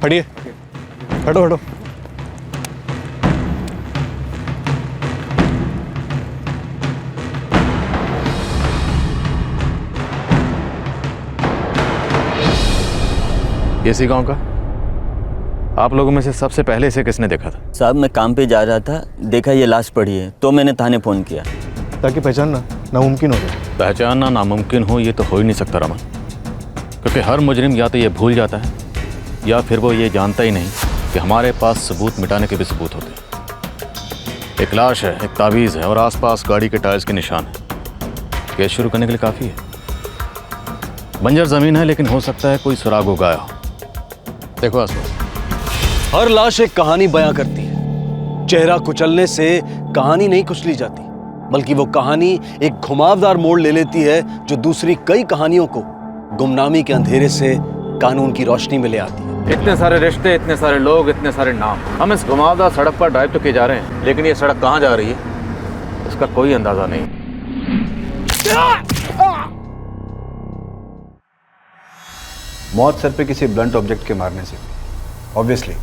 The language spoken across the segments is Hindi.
हटिए, हटो हटो। इसी गांव का? आप लोगों में से सबसे पहले इसे किसने देखा था? साहब मैं काम पे जा रहा था, देखा ये लाश पड़ी है तो मैंने थाने फ़ोन किया। ताकि पहचानना नामुमकिन हो जाए। पहचानना नामुमकिन हो ये तो हो ही नहीं सकता रमन, क्योंकि हर मुजरिम या तो ये भूल जाता है या फिर वो ये जानता ही नहीं कि हमारे पास सबूत मिटाने के भी सबूत होते हैं। एक लाश है, एक तावीज़ है और आसपास गाड़ी के टायर्स के निशान है। केस शुरू करने के लिए काफ़ी है। बंजर ज़मीन है लेकिन हो सकता है कोई सुराग उगाया हो। देखो आसपास। हर लाश एक कहानी बयां करती है। चेहरा कुचलने से कहानी नहीं कुचली जाती, बल्कि वो कहानी एक घुमावदार मोड़ ले लेती है जो दूसरी कई कहानियों को गुमनामी के अंधेरे से कानून की रोशनी में ले आती है। इतने सारे रिश्ते, इतने सारे लोग, इतने सारे नाम। हम इस घुमावदार सड़क पर ड्राइव तो किए जा रहे हैं, लेकिन ये सड़क कहाँ जा रही है इसका कोई अंदाजा नहीं। मौत सर पे किसी ब्लंट ऑब्जेक्ट के मारने से ऑब्वियसली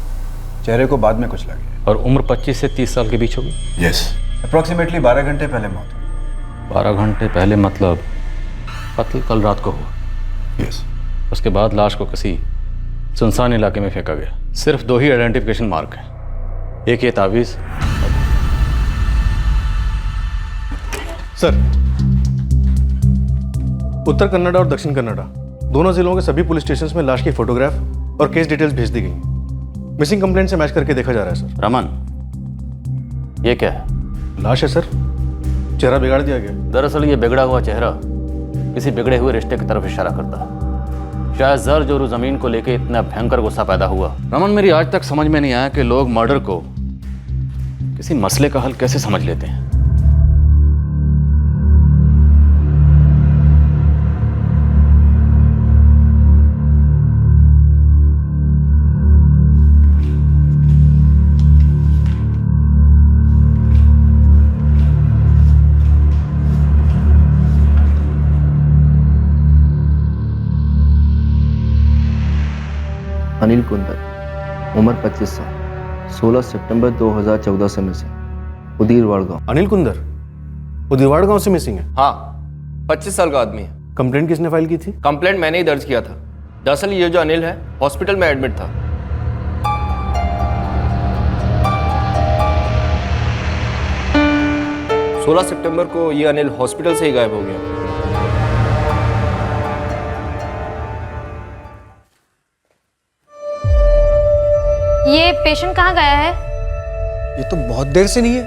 चेहरे को बाद में कुचला गया। और उम्र 25 से 30 साल के बीच होगी। यस, अप्रॉक्सीमेटली 12 घंटे पहले मौत हुई। 12 घंटे पहले मतलब कत्ल कल रात को हुआ। यस। उसके बाद लाश को किसी सुनसान इलाके में फेंका गया। सिर्फ 2 ही आइडेंटिफिकेशन मार्क हैं, एक ये तावीज़। सर, उत्तर कन्नड़ा और दक्षिण कन्नड़ा दोनों जिलों के सभी पुलिस स्टेशंस में लाश की फोटोग्राफ और केस डिटेल्स भेज दी गई। मिसिंग कंप्लेंट से मैच करके देखा जा रहा है सर। रमन, ये क्या है? लाश है सर, चेहरा बिगाड़ दिया गया। दरअसल ये बिगड़ा हुआ चेहरा किसी बिगड़े हुए रिश्ते की तरफ इशारा करता है। शायद जर जोरू जमीन को लेके इतना भयंकर गुस्सा पैदा हुआ। रमन, मेरी आज तक समझ में नहीं आया कि लोग मर्डर को किसी मसले का हल कैसे समझ लेते हैं। अनिल कुंदर, उम्र 25 साल, 16 सितंबर 2014 से मिसिंग, उदीरवाड़ गांव। अनिल कुंदर उदीरवाड़ गांव से मिसिंग है? हाँ, 25 साल का आदमी है। कंप्लेंट किसने फाइल की थी? कंप्लेंट मैंने ही दर्ज किया था। दरअसल ये जो अनिल है हॉस्पिटल में एडमिट था। सोलह सितंबर को ये अनिल हॉस्पिटल से ही गायब हो गया। ये पेशेंट कहाँ गया है? ये तो बहुत देर से नहीं है।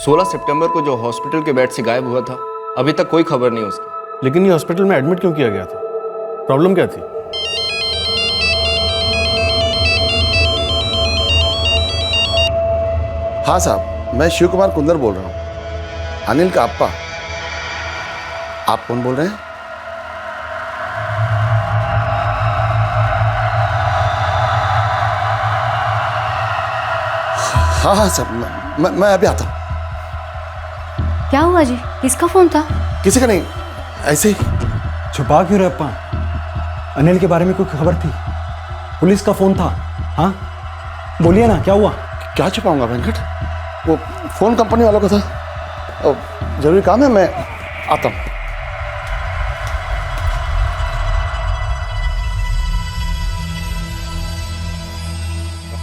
16 सितंबर को जो हॉस्पिटल के बेड से गायब हुआ था, अभी तक कोई खबर नहीं उसकी। लेकिन ये हॉस्पिटल में एडमिट क्यों किया गया था? प्रॉब्लम क्या थी? हाँ साहब, मैं शिव कुमार कुंदर बोल रहा हूँ, अनिल का अप्पा। आप कौन बोल रहे हैं? हाँ हाँ सर, मैं अभी आता हूँ। क्या हुआ जी? किसका फोन था? किसी का नहीं, ऐसे ही। छुपा क्यों रहे अप्पा? अनिल के बारे में कोई खबर थी? पुलिस का फोन था? हाँ बोलिए ना, क्या हुआ? क्या छुपाऊंगा वेंकट, वो फोन कंपनी वालों का था। जरूरी काम है, मैं आता हूँ।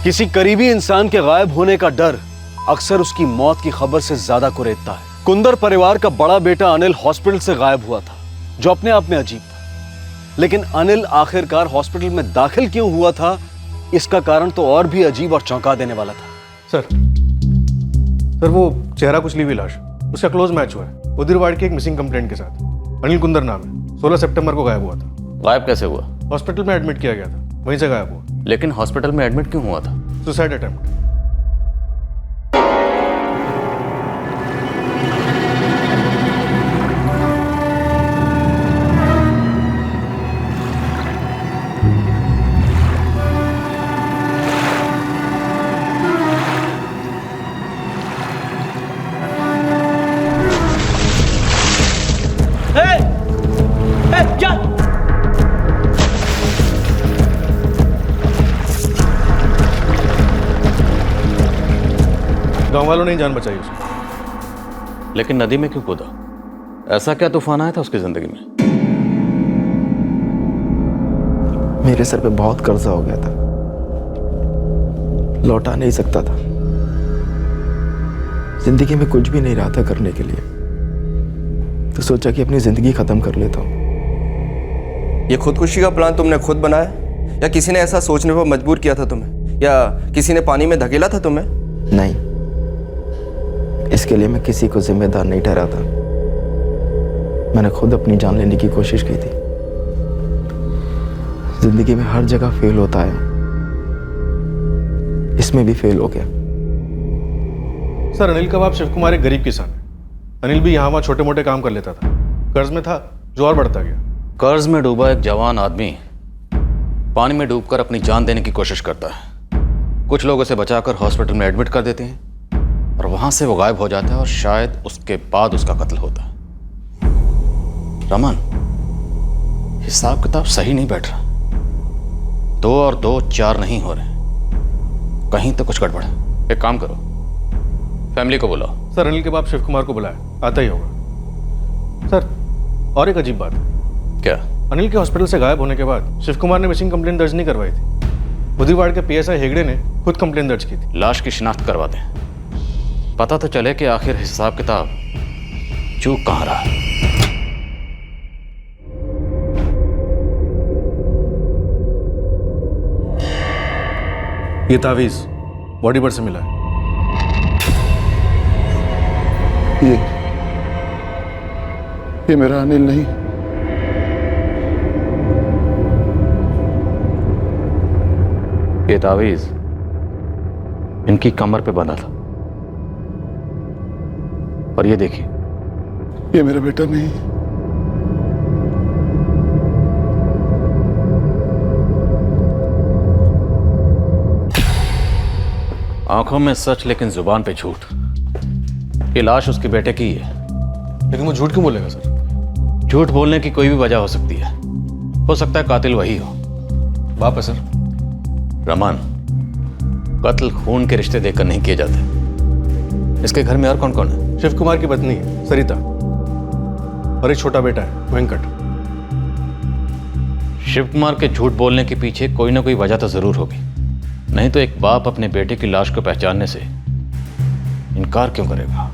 किसी करीबी इंसान के गायब होने का डर अक्सर उसकी मौत की खबर से ज्यादा कुरेदता है। कुंदर परिवार का बड़ा बेटा अनिल हॉस्पिटल से गायब हुआ था, जो अपने आप में अजीब था। लेकिन अनिल आखिरकार हॉस्पिटल में दाखिल क्यों हुआ था, इसका कारण तो और भी अजीब और चौंका देने वाला था। सर वो चेहरा कुचली हुई लाश, उसका क्लोज मैच हुआ है उदीरवाड़ की एक मिसिंग कंप्लेंट के साथ। अनिल कुंदर नाम है, 16 सितंबर को गायब हुआ था। गायब कैसे हुआ? हॉस्पिटल में एडमिट किया गया था, वहीं से गायब हुआ। लेकिन हॉस्पिटल में एडमिट क्यों हुआ था? Suicide attempt. गांव वालों ने ही जान बचाई उसकी। लेकिन नदी में क्यों कूदा? ऐसा क्या तूफान आया था उसकी जिंदगी में? मेरे सर पे बहुत कर्जा हो गया था, लौटा नहीं सकता था। जिंदगी में कुछ भी नहीं रहा था करने के लिए, तो सोचा कि अपनी जिंदगी खत्म कर लेता हूँ। ये खुदकुशी का प्लान तुमने खुद बनाया या किसी ने ऐसा सोचने पर मजबूर किया था तुम्हें, या किसी ने पानी में धकेला था तुम्हें? नहीं, इसके लिए मैं किसी को जिम्मेदार नहीं ठहराता। मैंने खुद अपनी जान लेने की कोशिश की थी। जिंदगी में हर जगह फेल होता है, इसमें भी फेल हो गया। सर अनिल का बाप शिव कुमार एक गरीब किसान है। अनिल भी यहाँ वहाँ छोटे मोटे काम कर लेता था, कर्ज में था जो और बढ़ता गया। कर्ज में डूबा एक जवान आदमी पानी में डूबकर अपनी जान देने की कोशिश करता है। कुछ लोग उसे बचाकर हॉस्पिटल में एडमिट कर देते हैं और वहां से वो गायब हो जाता है और शायद उसके बाद उसका कत्ल होता है। रमन, हिसाब किताब सही नहीं बैठ रहा। 2 और 2 4 नहीं हो रहे, कहीं तो कुछ गड़बड़ है। एक काम करो, फैमिली को बुलाओ। सर अनिल के बाप शिव कुमार को बुलाया, आता ही होगा। सर और एक अजीब बात है। क्या? अनिल के हॉस्पिटल से गायब होने के बाद शिव कुमार ने मिसिंग कंप्लेंट दर्ज नहीं करवाई थी। बुधवार के पीएसआई हेगड़े ने खुद कंप्लेंट दर्ज की थी। लाश की शिनाख्त करवा दें, पता तो चले कि आखिर हिसाब किताब चूक कहाँ रहा। ये तावीज बॉडी पर से मिला है। ये मेरा अनिल नहीं। ये तावीज इनकी कमर पे बंधा था, और ये देखिए, ये मेरा बेटा नहीं। आंखों में सच लेकिन जुबान पे झूठ। ये लाश उसके बेटे की है। लेकिन वो झूठ क्यों बोलेगा सर? झूठ बोलने की कोई भी वजह हो सकती है। हो सकता है कातिल वही हो। बाप है सर। रमन, कत्ल खून के रिश्ते देखकर नहीं किए जाते। इसके घर में और कौन कौन है? शिव कुमार की पत्नी है सरिता और एक छोटा बेटा है वेंकट। शिव कुमार के झूठ बोलने के पीछे कोई ना कोई वजह तो जरूर होगी, नहीं तो एक बाप अपने बेटे की लाश को पहचानने से इनकार क्यों करेगा?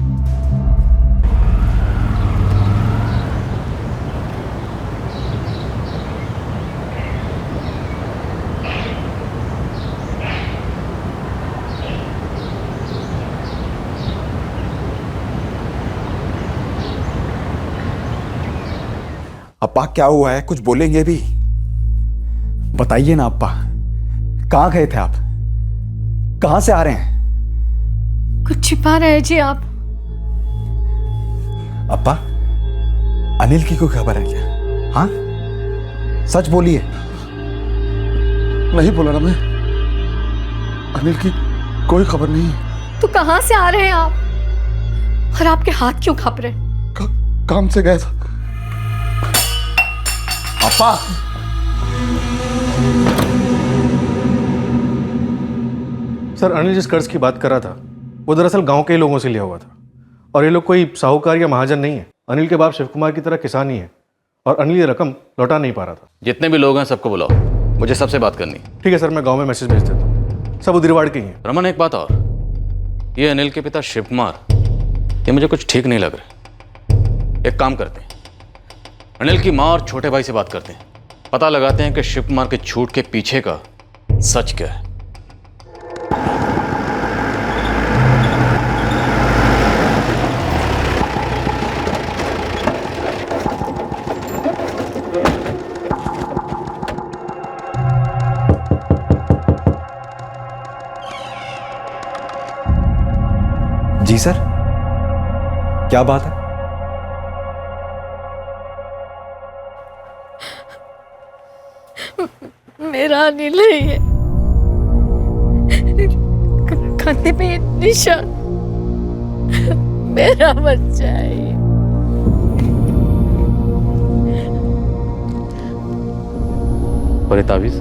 अप्पा क्या हुआ है? कुछ बोलेंगे भी? बताइए ना अप्पा, कहाँ गए थे आप? कहाँ से आ रहे हैं? कुछ छिपा रहे जी आप। अप्पा, अनिल की कोई खबर है क्या? हाँ, सच बोलिए। नहीं बोला ना मैं, अनिल की कोई खबर नहीं है। तो कहाँ से आ रहे हैं आप? और आपके हाथ क्यों कांप रहे? काम से गया था। अप्पा, सर अनिल जिस कर्ज की बात कर रहा था वो दरअसल गांव के ही लोगों से लिया हुआ था, और ये लोग कोई साहूकार या महाजन नहीं है। अनिल के बाप शिव कुमार की तरह किसान ही है, और अनिल ये रकम लौटा नहीं पा रहा था। जितने भी लोग हैं सबको बुलाओ, मुझे सबसे बात करनी। ठीक है सर, मैं गांव में मैसेज भेज देता हूँ। सब उदिरवाड़ के ही हैं। रमन, एक बात और, ये अनिल के पिता शिव कुमार, ये मुझे कुछ ठीक नहीं लग रहा। एक काम करते हैं, अनिल की माँ और छोटे भाई से बात करते हैं, पता लगाते हैं कि शिव कुमार के झूठ के पीछे का सच क्या है। जी सर, क्या बात है? मेरा अनिल नहीं है। कंधे पे निशान, मेरा बच्चा है ये। और ये तावीज?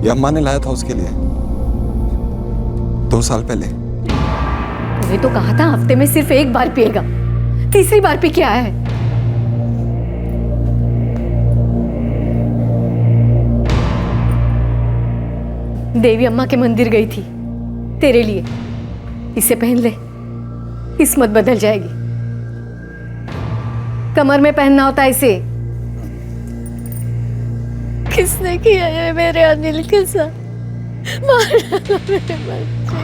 ये अम्मा ने लाया था उसके लिए 2 साल पहले। तुम्हें तो कहा था हफ्ते में सिर्फ एक बार पिएगा, तीसरी बार पी के आया है। देवी अम्मा के मंदिर गई थी तेरे लिए, इसे पहन ले, किस्मत बदल जाएगी। कमर में पहनना होता है इसे। किसने किया है मेरे अनिल के साथ? मार डाला मेरे बच्चे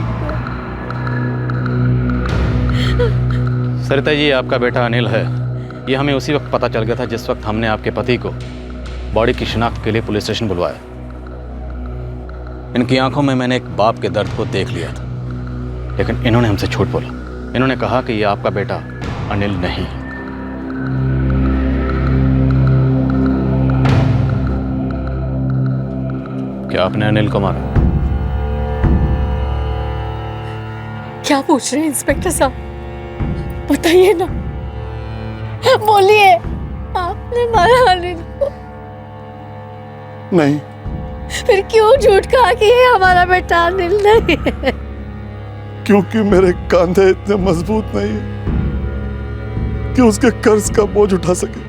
को। सरिता जी, आपका बेटा अनिल है। ये हमें उसी वक्त पता चल गया था जिस वक्त हमने आपके पति को बॉडी की शिनाख्त के लिए पुलिस स्टेशन बुलवाया। इनकी आंखों में मैंने एक बाप के दर्द को देख लिया था, लेकिन इन्होंने हमसे झूठ बोला। इन्होंने कहा कि ये आपका बेटा अनिल नहीं। क्या आपने अनिल को मारा? क्या पूछ रहे हैं इंस्पेक्टर साहब? बताइए ना, बोलिए, आपने मारा अनिल को? नहीं। फिर क्यों झूठ कहा कि ये हमारा बेटा अनिल नहीं है? क्योंकि मेरे कंधे इतने मजबूत नहीं है कि उसके कर्ज का बोझ उठा सके।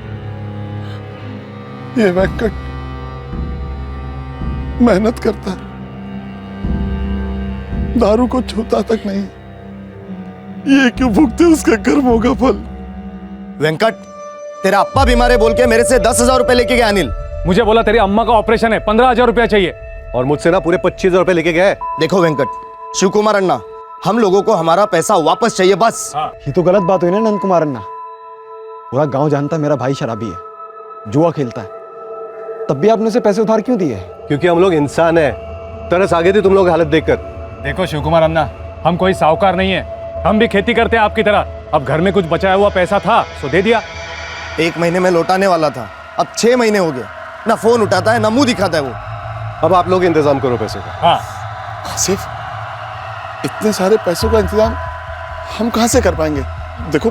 ये वेंकट मेहनत करता है, दारू को छूता तक नहीं। ये क्यों भुगते उसके कर्मों का फल? वेंकट, तेरा अप्पा बीमार है बोल के मेरे से 10,000 रुपए लेके गया अनिल। मुझे बोला तेरी अम्मा का ऑपरेशन है, 15,000 रुपया चाहिए, और मुझसे ना पूरे 25,000 रुपए लेके गए। देखो वेंकट, शिव कुमार अन्ना, हम लोगों को हमारा पैसा वापस चाहिए बस। ये तो गलत बात हुई ना नंद कुमार अन्ना। पूरा गांव जानता है मेरा भाई शराबी है, जुआ खेलता है, तब भी आपने उसे पैसे उधार क्यों दिए? क्योंकि हम लोग इंसान हैं। तरस आ गई थी तुम लोग हालत देखकर। देखो शिव कुमार अन्ना, हम कोई साहूकार नहीं है, हम भी खेती करते हैं आपकी तरह। अब घर में कुछ बचाया हुआ पैसा था तो दे दिया। 1 महीने में लौटाने वाला था, अब 6 महीने हो गए, ना फोन उठाता है ना मुंह दिखाता है वो। अब आप लोग इंतजाम करो पैसे का। हाँ, आसिफ, इतने सारे पैसों का इंतजाम हम कहां से कर पाएंगे? देखो,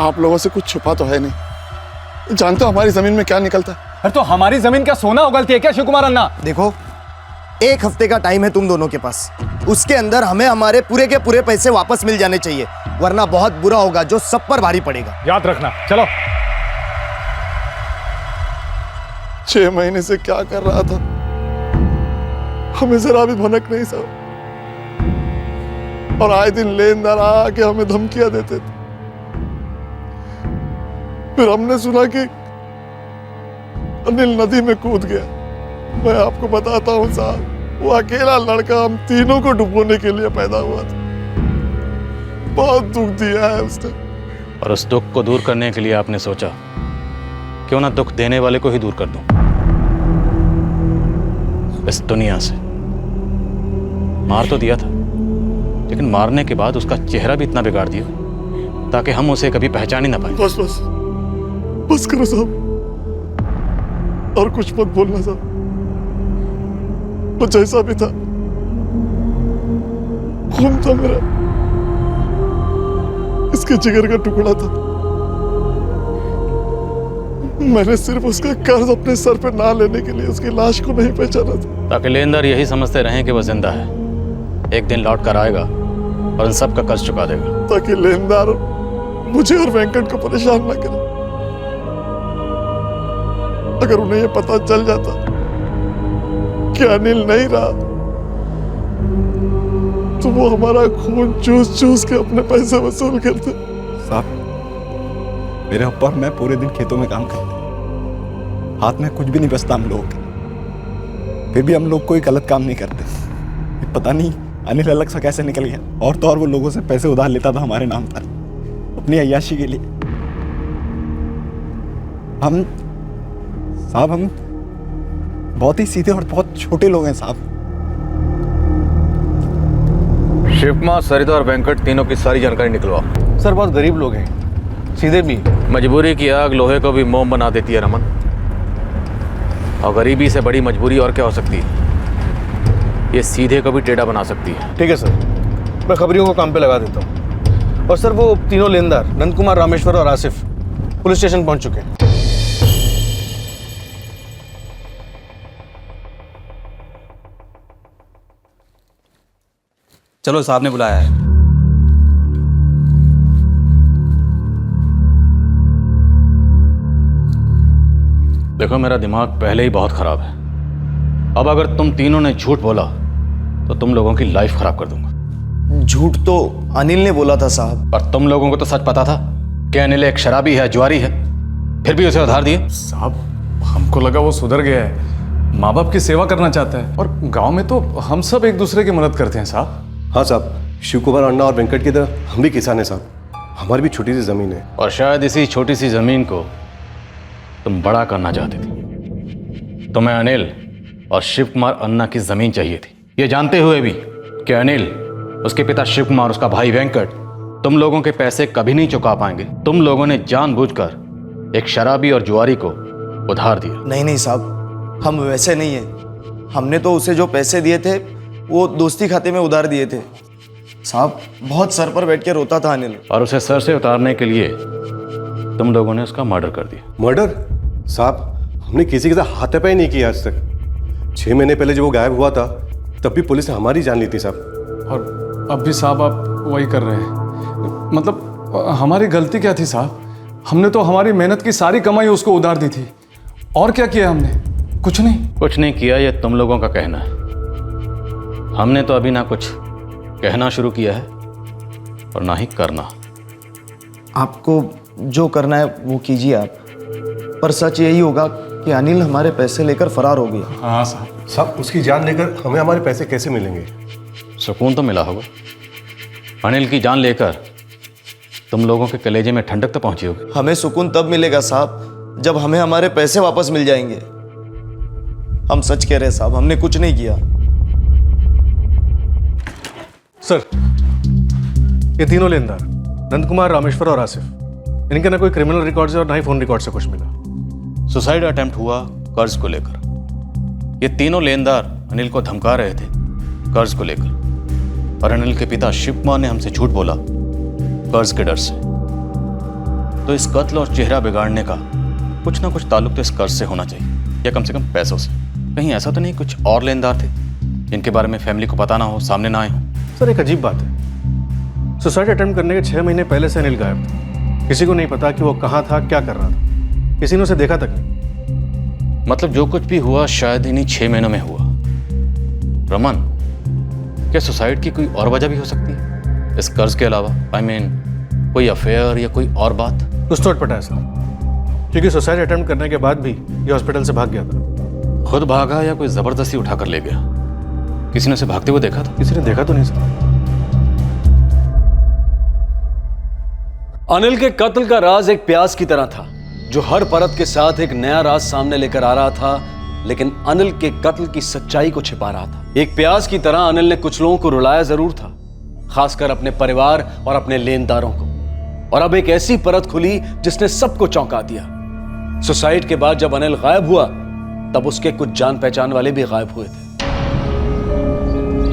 आप लोगों से कुछ छुपा तो है नहीं, जानते हो हमारी जमीन में क्या निकलता है। अरे तो हमारी जमीन क्या सोना उगलती है क्या शिव कुमार अन्ना? देखो, 1 हफ्ते का टाइम है तुम दोनों के पास, उसके अंदर हमें हमारे पूरे के पूरे पैसे वापस मिल जाने चाहिए, वरना बहुत बुरा होगा जो सब पर भारी पड़ेगा। याद रखना। चलो। 6 महीने से क्या कर रहा था, हमें जरा भी भनक नहीं साहब। और आए दिन लेनदार आके हमें धमकियां देते थे। फिर हमने सुना कि अनिल नदी में कूद गया। मैं आपको बताता हूं साहब, वो अकेला लड़का हम तीनों को डुबोने के लिए पैदा हुआ था। बहुत दुख दिया है उसने। और उस दुख को दूर करने के लिए आपने सोचा क्यों ना दुख देने वाले को ही दूर कर दूं इस दुनिया से। मार तो दिया था, लेकिन मारने के बाद उसका चेहरा भी इतना बिगाड़ दिया ताकि हम उसे कभी पहचान ही ना पाए। बस बस बस करो साहब, और कुछ मत बोलना साहब। वो जैसा भी था, खून था मेरा, इसके जिगर का टुकड़ा था। मैंने सिर्फ उसका कर्ज अपने सर पे ना लेने के लिए उसकी लाश को नहीं पहचाना था, ताकि लेनदार यही समझते रहें कि वह जिंदा है, एक दिन लौट कर आएगा और इन सब का कर्ज चुका देगा। ताकि लेनदार मुझे और वेंकट को परेशान ना करे। अगर उन्हें ये पता चल जाता कि अनिल नहीं रहा, तो वो हमारा खून चूस चूस के अपने पैसे वसूल करते। साहब, मेरे अब्बा और मैं पूरे दिन खेतों में काम करते, हाथ में कुछ भी नहीं बचता हम लोगों के, फिर भी हम लोग कोई गलत काम नहीं करते। ये पता नहीं अनिल अलग सा कैसे निकल गया, और तो और वो लोगों से पैसे उधार लेता था हमारे नाम पर अपनी अय्याशी के लिए। हम बहुत ही सीधे और बहुत छोटे लोग हैं साहब। शिवकुमार, सरिता और वेंकट तीनों की सारी जानकारी निकलवाओ। सर, बहुत गरीब लोग हैं, सीधे भी। मजबूरी की आग लोहे को भी मोम बना देती है रमन, और गरीबी से बड़ी मजबूरी और क्या हो सकती है? ये सीधे को भी टेढ़ा बना सकती है। ठीक है सर, मैं खबरियों को काम पे लगा देता हूँ। और सर, वो तीनों लेनदार नंद कुमार, रामेश्वर और आसिफ पुलिस स्टेशन पहुंच चुके हैं। चलो साहब ने बुलाया है। देखो मेरा दिमाग पहले ही बहुत खराब है। अब अगर तुम तीनों ने झूठ बोला तो तुम लोगों की लाइफ खराब कर दूंगा। झूठ तो अनिल ने बोला था साहब। पर तुम लोगों को तो सच पता था कि अनिल एक शराबी है, जुआरी है, फिर भी उसे उधार दिए। साहब हमको लगा वो सुधर गया है, माँ बाप की सेवा करना चाहता है, और गांव में तो हम सब एक दूसरे की मदद करते हैं साहब। हाँ साहब, शिव कुमार अन्ना और वेंकट की तरह हम भी किसान हैं साहब। हमारी भी छोटी सी जमीन है। और शायद इसी छोटी सी जमीन को तुम बड़ा करना चाहती थी। तुम्हें अनिल और शिव कुमार अन्ना की जमीन चाहिए थी, ये जानते हुए भी कि अनिल, उसके पिता शिव कुमार, उसका भाई वेंकट तुम लोगों के पैसे कभी नहीं चुका पाएंगे। तुम लोगों ने जानबूझकर एक शराबी और जुआरी को उधार दिया। नहीं नहीं साहब, हम वैसे नहीं है। हमने तो उसे जो पैसे दिए थे वो दोस्ती खाते में उधार दिए थे साहब। बहुत सर पर बैठ के रोता था अनिल। और उसे सर से उतारने के लिए तुम लोगों ने उसका मर्डर कर दिया। मर्डर? साहब हमने किसी के साथ हाथापाई नहीं किया आज तक। 6 महीने पहले जब वो गायब हुआ था तब भी पुलिस ने हमारी जान ली थी साहब। और अब भी साहब आप वही कर रहे हैं। मतलब हमारी गलती क्या थी साहब? हमने तो हमारी मेहनत की सारी कमाई उसको उधार दी थी। और क्या किया हमने? कुछ नहीं। कुछ नहीं किया, ये तुम लोगों का कहना है। हमने तो अभी ना कुछ कहना शुरू किया है और ना ही करना। आपको जो करना है वो कीजिए आप, पर सच यही होगा कि अनिल हमारे पैसे लेकर फरार हो गया। हाँ साहब। साहब उसकी जान लेकर हमें हमारे पैसे कैसे मिलेंगे? सुकून तो मिला होगा। अनिल की जान लेकर तुम लोगों के कलेजे में ठंडक तो पहुंची होगी। हमें सुकून तब मिलेगा साहब जब हमें हमारे पैसे वापस मिल जाएंगे। हम सच कह रहे हैं साहब, हमने कुछ नहीं किया। सर, ये तीनों लेनदार नंद कुमार, रामेश्वर और आसिफ, इनके ना कोई क्रिमिनल रिकॉर्ड से और ना ही फोन रिकॉर्ड से कुछ मिला। सुसाइड अटेम्प्ट हुआ कर्ज को लेकर। ये तीनों लेनदार अनिल को धमका रहे थे कर्ज को लेकर, और अनिल के पिता शिव कुमार ने हमसे झूठ बोला कर्ज के डर से। तो इस कत्ल और चेहरा बिगाड़ने का कुछ ना कुछ ताल्लुक तो इस कर्ज से होना चाहिए, या कम से कम पैसों से। कहीं ऐसा तो नहीं कुछ और लेनदार थे जिनके बारे में फैमिली को पता ना हो, सामने ना आए हो? सर एक अजीब बात है, सुसाइड अटेम्प्ट करने के 6 महीने पहले से अनिल गायब था। किसी को नहीं पता कि वो कहाँ था, क्या कर रहा था। किसी ने उसे देखा तक नहीं। मतलब जो कुछ भी हुआ शायद इन्हीं 6 महीनों में हुआ। रमन, क्या सुसाइड की कोई और वजह भी हो सकती है इस कर्ज के अलावा? I mean, कोई अफेयर या कोई और बात? कुछ तो अटपटा है सर, क्योंकि सुसाइड अटेम्प्ट करने के बाद भी ये हॉस्पिटल से भाग गया था। खुद भागा या कोई जबरदस्ती उठाकर ले गया? किसी ने उसे भागते हुए देखा था? किसी ने देखा तो नहीं सर। अनिल के कत्ल का राज एक प्याज की तरह था जो हर परत के साथ एक नया राज सामने लेकर आ रहा था, लेकिन अनिल के कत्ल की सच्चाई को छिपा रहा था। एक प्याज की तरह अनिल ने कुछ लोगों को रुलाया जरूर था, खासकर अपने परिवार और अपने लेनदारों को। और अब एक ऐसी परत खुली जिसने सबको चौंका दिया। सुसाइड के बाद जब अनिल गायब हुआ तब उसके कुछ जान पहचान वाले भी गायब हुए थे।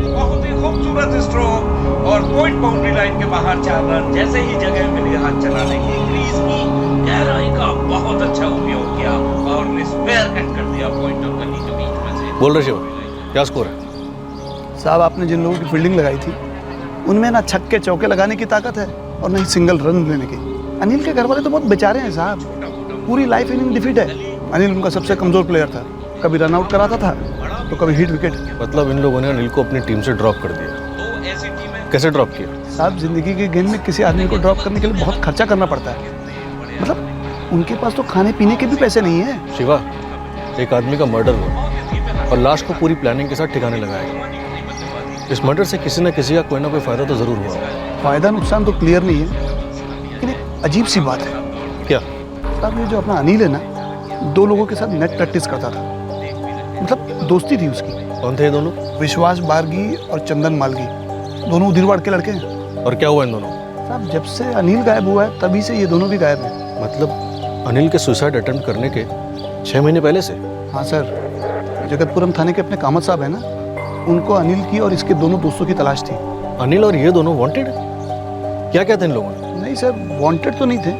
बहुत ही खूबसूरत स्ट्रोक और पॉइंट बाउंड्री लाइन के बाहर 4 रन। जैसे ही जगह मिली हाथ चलाने की, क्रीज की गहराई का बहुत अच्छा उपयोग किया और स्पेयर एंड कर दिया पॉइंट और गली के बीच में से। बोल रहे शिव, क्या स्कोर है? साहब आपने जिन लोगों की फील्डिंग लगाई थी उनमें ना छक्के चौके लगाने की ताकत है और ना ही सिंगल रन लेने की। अनिल के घर वाले तो बहुत बेचारे हैं साहब, पूरी लाइफ इनिंग डिफीट है। अनिल उनका सबसे कमजोर प्लेयर था, कभी रन आउट कराता था तो कभी हिट विकेट। मतलब इन लोगों ने अनिल को अपनी टीम से ड्रॉप कर दिया। कैसे ड्रॉप किया? साहब जिंदगी के गेम में किसी आदमी को ड्रॉप करने के लिए बहुत खर्चा करना पड़ता है। मतलब उनके पास तो खाने पीने के भी पैसे नहीं है। शिवा, एक आदमी का मर्डर हुआ और लाश को पूरी प्लानिंग के साथ ठिकाने लगाया गया। इस मर्डर से किसी न किसी का कोई ना कोई फायदा तो जरूर हुआ। फायदा नुकसान तो क्लियर नहीं है, लेकिन एक अजीब सी बात है। क्या? साहब ये जो अपना अनिल है ना, 2 लोगों के साथ नेट प्रैक्टिस करता था। मतलब दोस्ती थी उसकी। कौन थे ये दोनों? विश्वास बारगी और चंदन मालगी, दोनों उदिरवाड़ के लड़के हैं। और क्या हुआ इन दोनों? साहब जब से अनिल गायब हुआ है तभी से ये दोनों भी गायब हैं। मतलब अनिल के सुसाइड अटेम्प्ट करने के 6 महीने पहले से? हाँ सर, जगतपुरम थाने के अपने कामत साहब है ना, उनको अनिल की और इसके दोनों दोस्तों की तलाश थी। अनिल और ये दोनों वांटेड? क्या क्या थे इन लोगों ने? नहीं सर, वांटेड तो नहीं थे,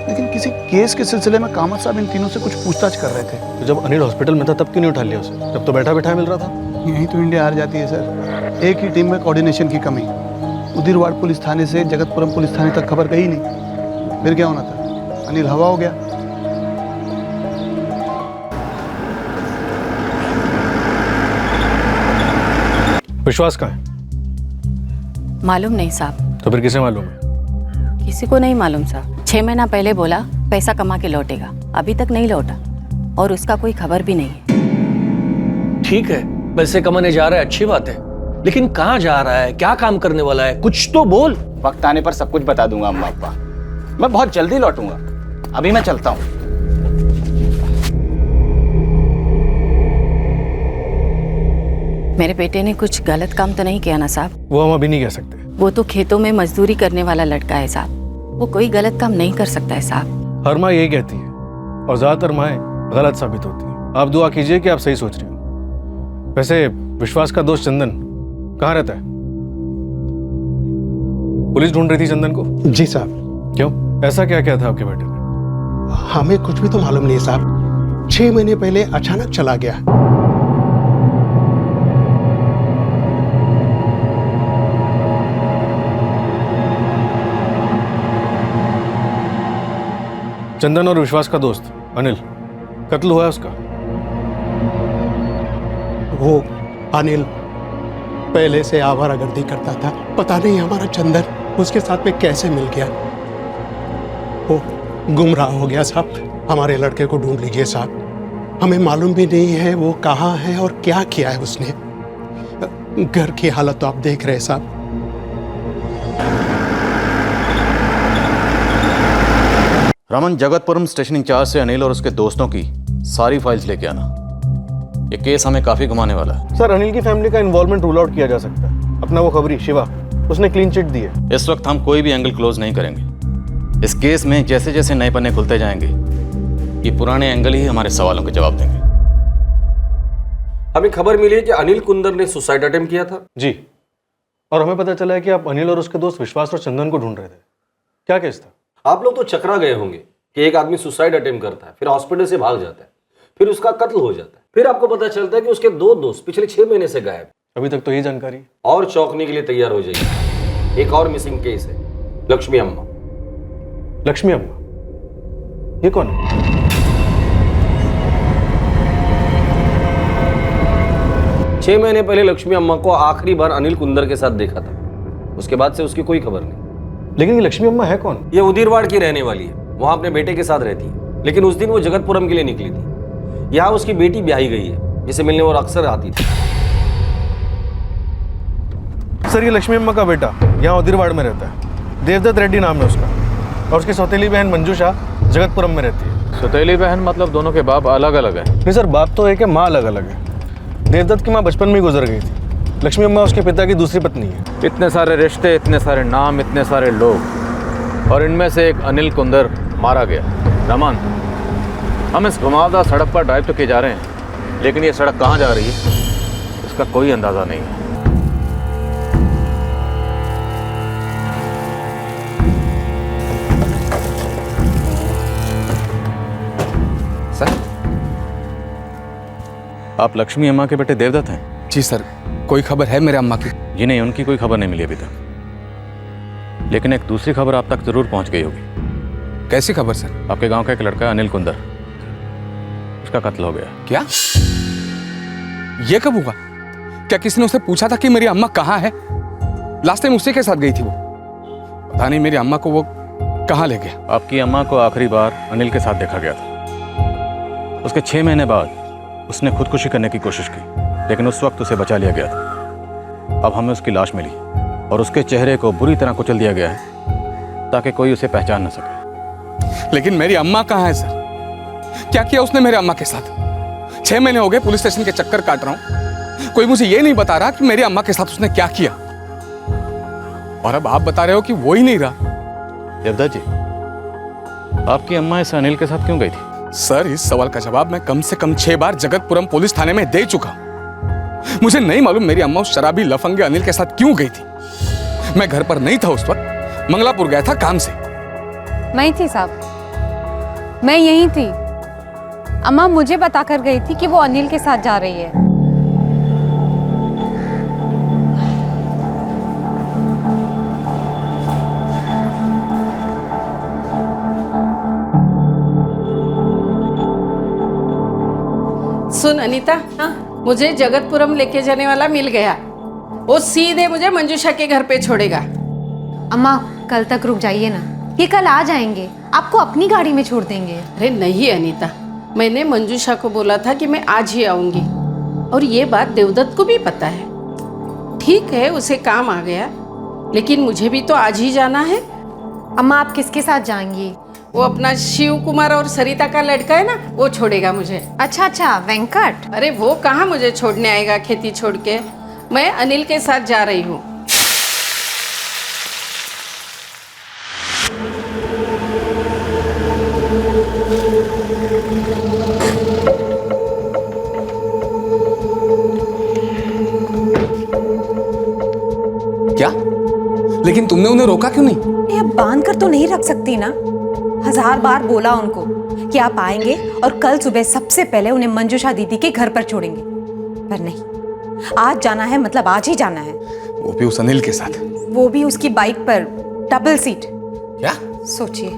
लेकिन किसी केस के सिलसिले में कामत साहब इन तीनों से कुछ पूछताछ कर रहे थे। तो जब अनिल हॉस्पिटल में था तब क्यों नहीं उठा लिया उसे? तब तो बैठा बैठा मिल रहा था। यही तो इंडिया हार जाती है सर, एक ही टीम में कोऑर्डिनेशन की कमी। उदिरवाड़ पुलिस थाने से जगतपुरम पुलिस थाने तक खबर गई नहीं, फिर क्या होना था? अनिल हवा हो गया। विश्वास कहाँ है? मालूम नहीं साहब। तो फिर किसे मालूम है? किसी को नहीं मालूम साहब। 6 महीना पहले बोला पैसा कमा के लौटेगा, अभी तक नहीं लौटा और उसका कोई खबर भी नहीं है। ठीक है, पैसे कमाने जा रहा है, अच्छी बात है, लेकिन कहाँ जा रहा है, क्या काम करने वाला है, कुछ तो बोल। वक्त आने पर सब कुछ बता दूंगा अम्मा अब्बा। मैं बहुत जल्दी लौटूंगा, अभी मैं चलता हूँ। मेरे बेटे ने कुछ गलत काम तो नहीं किया ना साहब? वो हम अभी नहीं कह सकते। वो तो खेतों में मजदूरी करने वाला लड़का है साहब, वो कोई गलत काम नहीं कर सकता है साहब। हर माँ यही कहती है और ज्यादातर माएँ गलत साबित होती हैं। आप दुआ कीजिए कि आप सही सोच रहे हो। वैसे विश्वास का दोस्त चंदन कहाँ रहता है? पुलिस ढूंढ रही थी चंदन को। जी साहब। क्यों, ऐसा क्या क्या था आपके बेटे में? हमें कुछ भी तो मालूम नहीं साहब। 6 महीने पहले अचानक चला गया। चंदन और विश्वास का दोस्त अनिल, कत्ल हुआ है उसका। वो अनिल पहले से आवारागर्दी करता था, पता नहीं हमारा चंदन उसके साथ में कैसे मिल गया। वो गुमराह हो गया साहब। हमारे लड़के को ढूंढ लीजिए साहब, हमें मालूम भी नहीं है वो कहाँ है और क्या किया है उसने। घर की हालत तो आप देख रहे साहब। रमन, जगतपुरम स्टेशन इंचार्ज से अनिल और उसके दोस्तों की सारी फाइल्स लेके आना। ये केस हमें काफी घुमाने वाला है। सर, अनिल की फैमिली का इन्वॉल्वमेंट रूल आउट किया जा सकता है। अपना वो खबरी शिवा, उसने क्लीन चिट दी है। इस वक्त हम कोई भी एंगल क्लोज नहीं करेंगे। इस केस में जैसे जैसे नए पन्ने खुलते जाएंगे, ये पुराने एंगल ही हमारे सवालों के जवाब देंगे। हमें खबर मिली है कि अनिल कुंदर ने सुसाइड अटेम्प्ट किया था। जी, और हमें पता चला है कि आप अनिल और उसके दोस्त विश्वास और चंदन को ढूंढ रहे थे। क्या केस था? आप लोग तो चकरा गए होंगे कि एक आदमी सुसाइड अटेम्प्ट करता है, फिर हॉस्पिटल से भाग जाता है, फिर उसका कत्ल हो जाता है, फिर आपको पता चलता है कि उसके 2 दोस्त पिछले 6 महीने से गायब। अभी तक तो यही जानकारी। और चौंकने के लिए तैयार हो जाइए, एक और मिसिंग केस है, लक्ष्मी अम्मा। लक्ष्मी अम्मा? ये कौन है? छह महीने पहले लक्ष्मी अम्मा को आखिरी बार अनिल कुंदर के साथ देखा था, उसके बाद से उसकी कोई खबर नहीं। लेकिन ये लक्ष्मी अम्मा है कौन? ये उदिरवाड़ की रहने वाली है, वहां अपने बेटे के साथ रहती है, लेकिन उस दिन वो जगतपुरम के लिए निकली थी। यहाँ उसकी बेटी ब्याही गई है, जिसे मिलने वो अक्सर आती थी। सर, ये लक्ष्मी अम्मा का बेटा यहाँ उदिरवाड़ में रहता है। देवदत्त रेड्डी नाम है उसका, और उसकी सौतेली बहन मंजू शाह जगतपुरम में रहती है। सौतेली बहन मतलब दोनों के बाप अलग अलग है? नहीं सर, बाप तो एक है, माँ अलग अलग है। देवदत्त की माँ बचपन में ही गुजर गई थी। लक्ष्मी अम्मा उसके पिता की दूसरी पत्नी है। इतने सारे रिश्ते, इतने सारे नाम, इतने सारे लोग, और इनमें से एक अनिल कुंदर मारा गया। रमन, हम इस घुमावदार सड़क पर ड्राइव तो किए जा रहे हैं, लेकिन ये सड़क कहाँ जा रही है इसका कोई अंदाजा नहीं है। सर, आप लक्ष्मी अम्मा के बेटे देवदत्त हैं? जी सर। कोई खबर है मेरे अम्मा की? जी नहीं, उनकी कोई खबर नहीं मिली अभी तक, लेकिन एक दूसरी खबर आप तक जरूर पहुंच गई होगी। कैसी खबर सर? आपके गांव का एक लड़का अनिल कुंदर, उसका कत्ल हो गया। क्या? ये कब हुआ? क्या किसी ने उसे पूछा था कि मेरी अम्मा कहाँ है? लास्ट टाइम उसी के साथ गई थी वो। पता नहीं मेरी अम्मा को वो कहाँ ले गया। आपकी अम्मा को आखिरी बार अनिल के साथ देखा गया था। उसके 6 महीने बाद उसने खुदकुशी करने की कोशिश की, लेकिन उस वक्त उसे बचा लिया गया था। अब हमें उसकी लाश मिली और उसके चेहरे को बुरी तरह कुचल दिया गया है ताकि कोई उसे पहचान न सके। लेकिन मेरी अम्मा कहाँ है सर? क्या किया उसने मेरे अम्मा के साथ? 6 महीने हो गए पुलिस स्टेशन के चक्कर काट रहा हूं, कोई मुझे ये नहीं बता रहा कि मेरी अम्मा के साथ उसने क्या किया। और अब आप बता रहे हो कि वो ही नहीं रहा। देवदत्त जी, आपकी अम्मा इस अनिल के साथ क्यों गई थी? सर, इस सवाल का जवाब मैं कम से कम 6 बार जगतपुरम पुलिस थाने में दे चुका। मुझे नहीं मालूम मेरी अम्मा उस शराबी लफंगे अनिल के साथ क्यों गई थी। मैं घर पर नहीं था उस वक्त, मंगलापुर गया था काम से। मैं थी साहब, मैं यहीं थी। अम्मा मुझे बताकर गई थी कि वो अनिल के साथ जा रही है। सुन अनीता, मुझे जगतपुरम लेके जाने वाला मिल गया। वो सीधे मुझे मंजूषा के घर पे छोड़ेगा। अम्मा कल तक रुक जाइए ना, ये कल आ जाएंगे, आपको अपनी गाड़ी में छोड़ देंगे। अरे नहीं अनीता, मैंने मंजूषा को बोला था कि मैं आज ही आऊंगी, और ये बात देवदत्त को भी पता है। ठीक है, उसे काम आ गया, लेकिन मुझे भी तो आज ही जाना है। अम्मा आप किसके साथ जाएंगी? वो अपना शिव कुमार और सरिता का लड़का है ना, वो छोड़ेगा मुझे। अच्छा, वेंकट। अरे वो कहाँ मुझे छोड़ने आएगा खेती छोड़ के। मैं अनिल के साथ जा रही हूँ। क्या? लेकिन तुमने उन्हें रोका क्यों नहीं? ये अब बांध कर तो नहीं रख सकती ना। 1000 बार बोला उनको कि आप आएंगे और कल सुबह सबसे पहले उन्हें मंजूषा दीदी के घर पर छोड़ेंगे, पर नहीं, आज जाना है मतलब आज ही जाना है। वो भी उस अनिल के साथ, वो भी उसकी बाइक पर, डबल सीट। क्या सोचिए।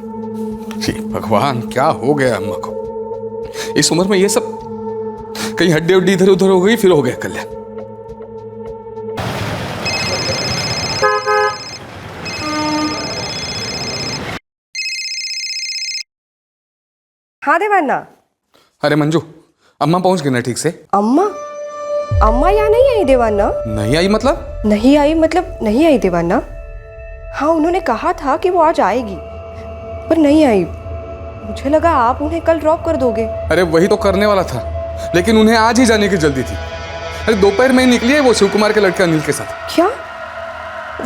जी भगवान, क्या हो गया अम्मा को? इस उम्र में ये सब, कहीं हड्डी उड्डी इधर उधर हो गई फिर हो गया कल्याण। हाँ देवान्ना। अरे मंजू, अम्मा पहुंच गई ना ठीक से? अम्मा यहाँ नहीं आई देवान्ना। नहीं आई मतलब? नहीं आई देवान्ना। हाँ, उन्होंने कहा था कि वो आज आएगी, पर नहीं आई। मुझे लगा आप उन्हें कल ड्रॉप कर दोगे। अरे वही तो करने वाला था, लेकिन उन्हें आज ही जाने की जल्दी थी। अरे दोपहर में ही निकली है वो शिव कुमार के लड़के अनिल के साथ। क्या?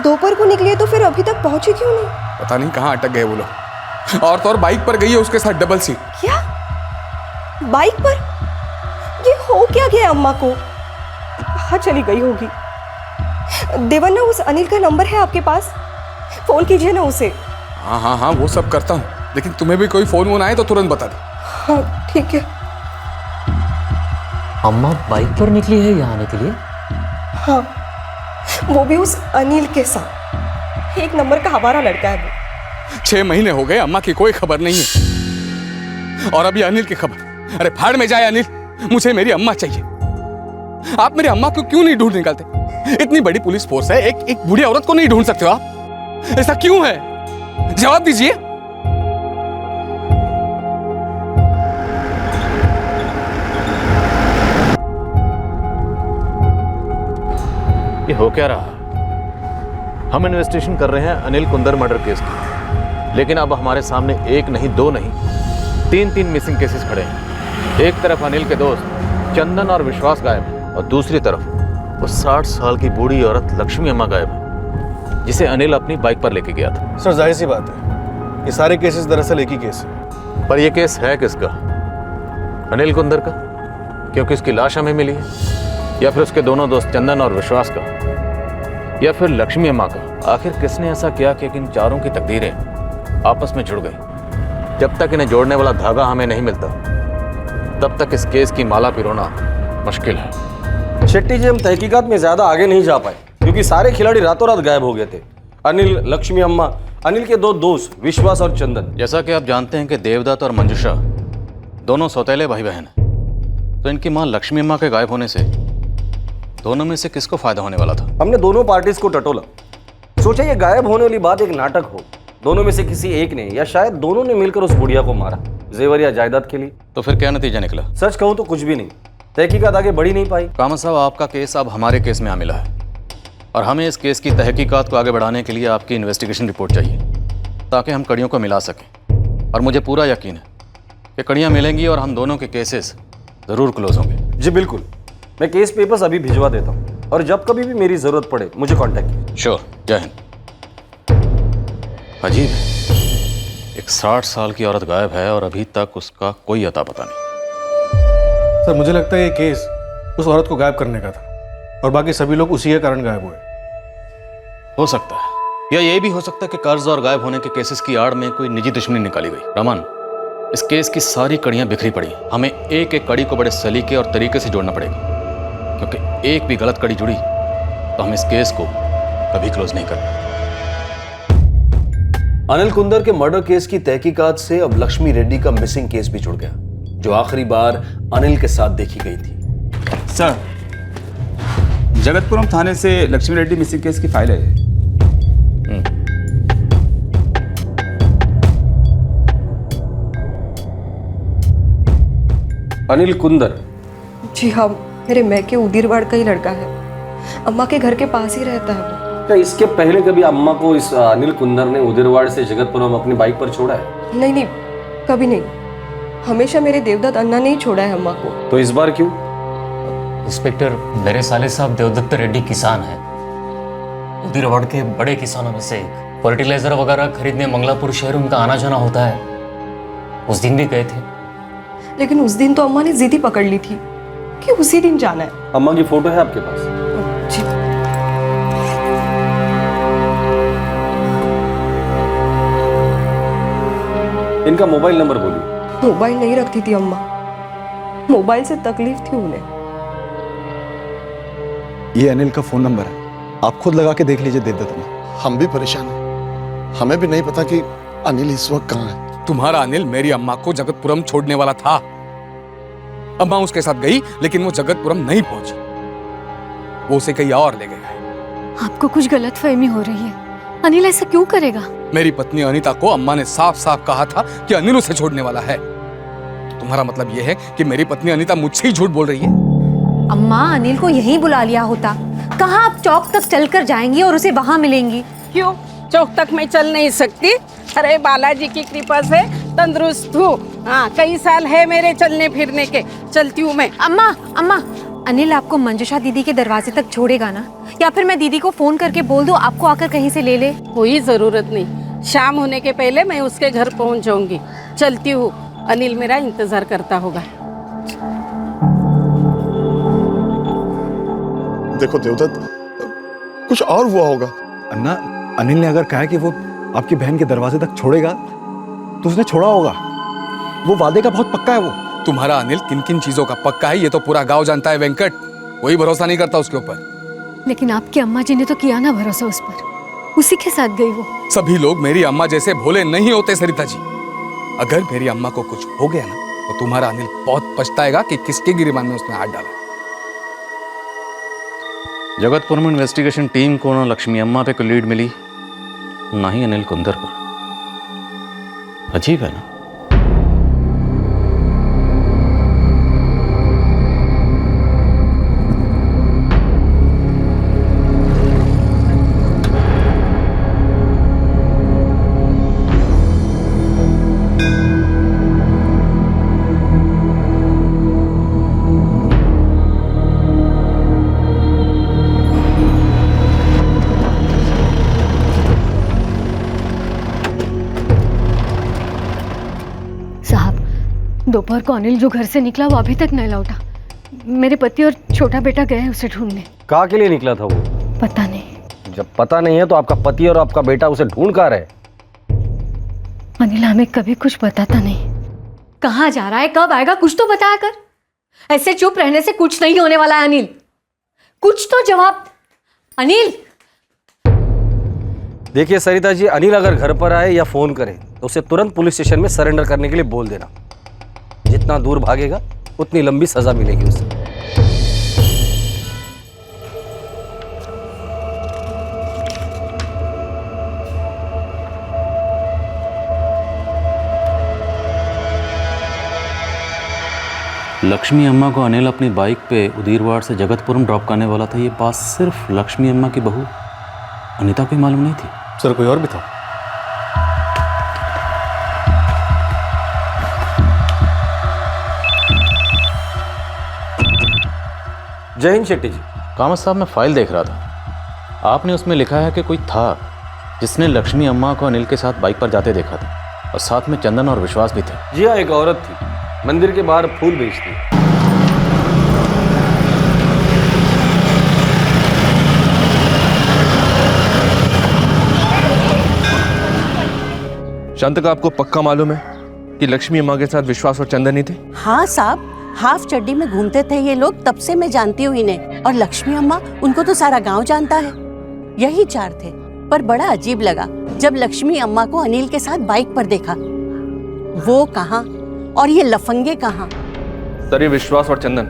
दोपहर को निकली है तो फिर अभी तक पहुंची क्यों नहीं? पता नहीं कहाँ अटक गए वो लोग। और तो और बाइक पर गई है उसके साथ डबल सीट। क्या? बाइक पर? ये हो क्या गया अम्मा को? कहाँ चली गई होगी? देवन्ना, उस अनिल का नंबर है आपके पास? फोन कीजिए ना उसे। हाँ, वो सब करता हूँ, लेकिन तुम्हें भी कोई फोन वोन आए तो तुरंत बता दे। हाँ ठीक है। अम्मा बाइक पर निकली है यहाँ आने के लिए? हाँ, वो भी उस अनिल के साथ। 1 नंबर का हमारा लड़का है वो। 6 महीने हो गए, अम्मा की कोई खबर नहीं है, और अभी अनिल की खबर। अरे फाड़ में जाए अनिल, मुझे मेरी अम्मा चाहिए। आप मेरी अम्मा को क्यों नहीं ढूंढ निकालते? इतनी बड़ी पुलिस फोर्स है, एक बूढ़ी औरत को नहीं ढूंढ सकते हो आप? ऐसा क्यों है? जवाब दीजिए। ये हो क्या रहा? हम इन्वेस्टिगेशन कर रहे हैं अनिल कुंदर मर्डर केस की, लेकिन अब हमारे सामने 1 नहीं 2 नहीं 3 मिसिंग केसेस खड़े हैं। एक तरफ अनिल के दोस्त चंदन और विश्वास गायब हैं, और दूसरी तरफ वो 60 साल की बूढ़ी औरत लक्ष्मी अम्मा गायब है, जिसे अनिल अपनी बाइक पर लेके गया था। सर जाहिर सी बात है, ये सारे केसेस दरअसल एक ही केस है। पर ये केस है किसका? अनिल कुंदर का, क्योंकि उसकी लाश हमें मिली है, या फिर उसके दोनों दोस्त चंदन और विश्वास का, या फिर लक्ष्मी अम्मा का? आखिर किसने ऐसा किया कि इन चारों की तकदीरें आपस में जुड़ गई? जब तक इन्हें जोड़ने वाला धागा हमें नहीं मिलता, तब तक इस केस की माला पिरोना मुश्किल है। शेट्टी जी, हम तहकीकात में ज्यादा आगे नहीं जा पाए, क्योंकि सारे खिलाड़ी रातों रात गायब हो गए थे। अनिल, लक्ष्मी अम्मा, अनिल के 2 दोस्त विश्वास और चंदन। जैसा कि आप जानते हैं कि देवदत्त और मंजूषा दोनों सौतेले भाई बहन हैं, तो इनकी मां लक्ष्मी अम्मा के गायब होने से दोनों में से किसको फायदा होने वाला था? हमने दोनों पार्टीज को टटोला, सोचा ये गायब होने वाली बात एक नाटक हो, दोनों में से किसी एक ने या शायद दोनों ने मिलकर उस बुढ़िया को मारा, जेवर या जायदाद के लिए। तो फिर क्या नतीजा निकला? सच कहूं तो कुछ भी नहीं, तहकीकात आगे बढ़ी नहीं पाई। कामत साहब, आपका केस अब हमारे केस में आ मिला है, और हमें इस केस की तहकीकात को आगे बढ़ाने के लिए आपकी इन्वेस्टिगेशन रिपोर्ट चाहिए, ताकि हम कड़ियों को मिला सकें। और मुझे पूरा यकीन है कि कड़ियाँ मिलेंगी और हम दोनों के केसेस ज़रूर क्लोज होंगे। जी बिल्कुल, मैं केस पेपर्स अभी भिजवा देता हूँ, और जब कभी भी मेरी जरूरत पड़े मुझे कांटेक्ट कीजिए। श्योर। जय हिंद। अजीब है, एक 60 साल की औरत गायब है और अभी तक उसका कोई अता पता नहीं। सर मुझे लगता है ये केस उस औरत को गायब करने का था, और बाकी सभी लोग उसी के कारण गायब हुए। हो सकता है, या ये भी हो सकता है कि कर्ज और गायब होने के केसेस की आड़ में कोई निजी दुश्मनी निकाली गई। रमन, इस केस की सारी कड़ियां बिखरी पड़ी हैं। हमें एक एक कड़ी को बड़े सलीके और तरीके से जोड़ना पड़ेगा, क्योंकि एक भी गलत कड़ी जुड़ी तो हम इस केस को कभी क्लोज नहीं कर पाएंगे। अनिल कुंदर के मर्डर केस की तहकीकात से अब लक्ष्मी रेड्डी का मिसिंग केस भी जुड़ गया। जो आखिरी बार अनिल के साथ देखी गई थी। सर, जगतपुरम थाने से लक्ष्मी रेड्डी मिसिंग केस की फाइल है। अनिल कुंदर। जी हाँ, मेरे मैके उदीरवाड़ का ही लड़का है। अम्मा के घर के पास ही रहता है वो। क्या इसके पहले कभी अम्मा को इस अनिल कुंदर ने उदिरवाड़ से जगतपुरम अपनी बाइक पर छोड़ा है? नहीं नहीं, कभी नहीं। हमेशा मेरे देवदत्त अन्ना ने ही छोड़ा है अम्मा को। तो इस बार क्यों? इंस्पेक्टर, मेरे साले साहब देवदत्त रेड्डी किसान हैं, उदिरवाड़ के बड़े किसानों में से एक। फर्टिलाइजर वगैरह खरीदने मंगलापुर शहर उनका आना जाना होता है। उस दिन भी गए थे। लेकिन उस दिन तो अम्मा ने जिद ही पकड़ ली थी कि उसी दिन जाना है। अम्मा की फोटो है आपके पास? जी। इनका मोबाइल नंबर बोलिए। मोबाइल नहीं रखती थी अम्मा, मोबाइल से तकलीफ थी उन्हें। ये अनिल का फोन नंबर है, आप खुद लगा के देख लीजिए देवदत्त में। हम भी परेशान हैं, हमें भी नहीं पता कि अनिल इस वक्त कहाँ है। तुम्हारा अनिल मेरी अम्मा को जगतपुरम छोड़ने वाला था। अम्मा उसके साथ गई, लेकिन वो जगतपुरम नहीं पहुंची। वो उसे कहीं और ले गया। आपको कुछ गलतफहमी हो रही है। अनिल ऐसा क्यों करेगा? मेरी पत्नी अनीता को अम्मा ने साफ साफ कहा था कि अनिल उसे छोड़ने वाला है। तो तुम्हारा मतलब यह है कि मेरी पत्नी अनीता मुझसे ही झूठ बोल रही है? अम्मा, अनिल को यहीं बुला लिया होता। कहाँ आप चौक तक चलकर जाएंगी और उसे वहां मिलेंगी? क्यों चौक तक मैं चल नहीं सकती? अरे बालाजी की कृपा से तंदुरुस्त हूँ। हाँ, कई साल है मेरे चलने फिरने के, चलती हूँ मैं। अम्मा, अम्मा, अनिल आपको मंजुषा दीदी के दरवाजे तक छोड़ेगा ना? या फिर मैं दीदी को फोन करके बोल दूं आपको आकर कहीं से ले ले? कोई जरूरत नहीं, शाम होने के पहले मैं उसके घर पहुँच जाऊंगी। चलती हूँ, अनिल मेरा इंतजार करता होगा। देखो देवदत्त, कुछ और हुआ होगा। अन्ना, अनिल ने अगर कहा कि वो आपकी बहन के दरवाजे तक छोड़ेगा तो उसने छोड़ा होगा। वो वादे का बहुत पक्का है। वो तुम्हारा अनिल किन किन चीजों का पक्का है ये तो पूरा गांव जानता है वेंकट। कोई भरोसा नहीं करता उसके ऊपर। लेकिन आपकी अम्मा जी ने तो किया ना भरोसा उस पर, उसी के साथ गई वो। सभी लोग मेरी अम्मा जैसे भोले नहीं होते सरिता जी। अगर मेरी अम्मा को कुछ हो गया ना तो तुम्हारा अनिल बहुत पछताएगा कि किसके गिरेबान में उसने हाथ डाला। जगतपुरम इन्वेस्टिगेशन टीम को ना लक्ष्मी अम्मा पे कोई लीड मिली, ना ही अनिल कुंदर पर। अजीब है ना? दोपहर को अनिल जो घर से निकला वो अभी तक नहीं लौटा। मेरे पति और छोटा बेटा गए उसे ढूंढने। कहाँ के लिए निकला था वो? पता नहीं। जब पता नहीं है तो आपका पति और आपका बेटा उसे ढूंढ कहाँ रहे? अनिल हमें कभी कुछ बताता नहीं। कहाँ जा रहा है, कब आएगा, कुछ तो बताया कर। ऐसे चुप रहने से कुछ नहीं होने वाला है अनिल। कुछ तो जवाब। अनिल, देखिए सरिता जी, अनिल अगर घर पर आए या फोन करे तो उसे तुरंत पुलिस स्टेशन में सरेंडर करने के लिए बोल देना। जितना दूर भागेगा उतनी लंबी सजा मिलेगी उसे। लक्ष्मी अम्मा को अनिल अपनी बाइक पे उदीरवाड़ से जगतपुरम ड्रॉप करने वाला था, ये बात सिर्फ लक्ष्मी अम्मा की बहू अनीता को मालूम नहीं थी। सर, कोई और भी था? जय हिंद शेट्टी जी। कामत साहब, मैं फाइल देख रहा था। आपने उसमें लिखा है कि कोई था जिसने लक्ष्मी अम्मा को अनिल के साथ बाइक पर जाते देखा था और साथ में चंदन और विश्वास भी थे। जी हाँ, एक औरत थी, मंदिर के बाहर फूल बेचती। शांता, आपको पक्का मालूम है कि लक्ष्मी अम्मा के साथ विश्वास और चंदन ही थे? हाँ साहब, हाफ चड्डी में घूमते थे ये लोग, तब से मैं जानती हूँ इन्हें। और लक्ष्मी अम्मा, उनको तो सारा गांव जानता है। यही चार थे। पर बड़ा अजीब लगा जब लक्ष्मी अम्मा को अनिल के साथ बाइक पर देखा। वो कहाँ, और ये लफंगे कहाँ? सर ये विश्वास और चंदन,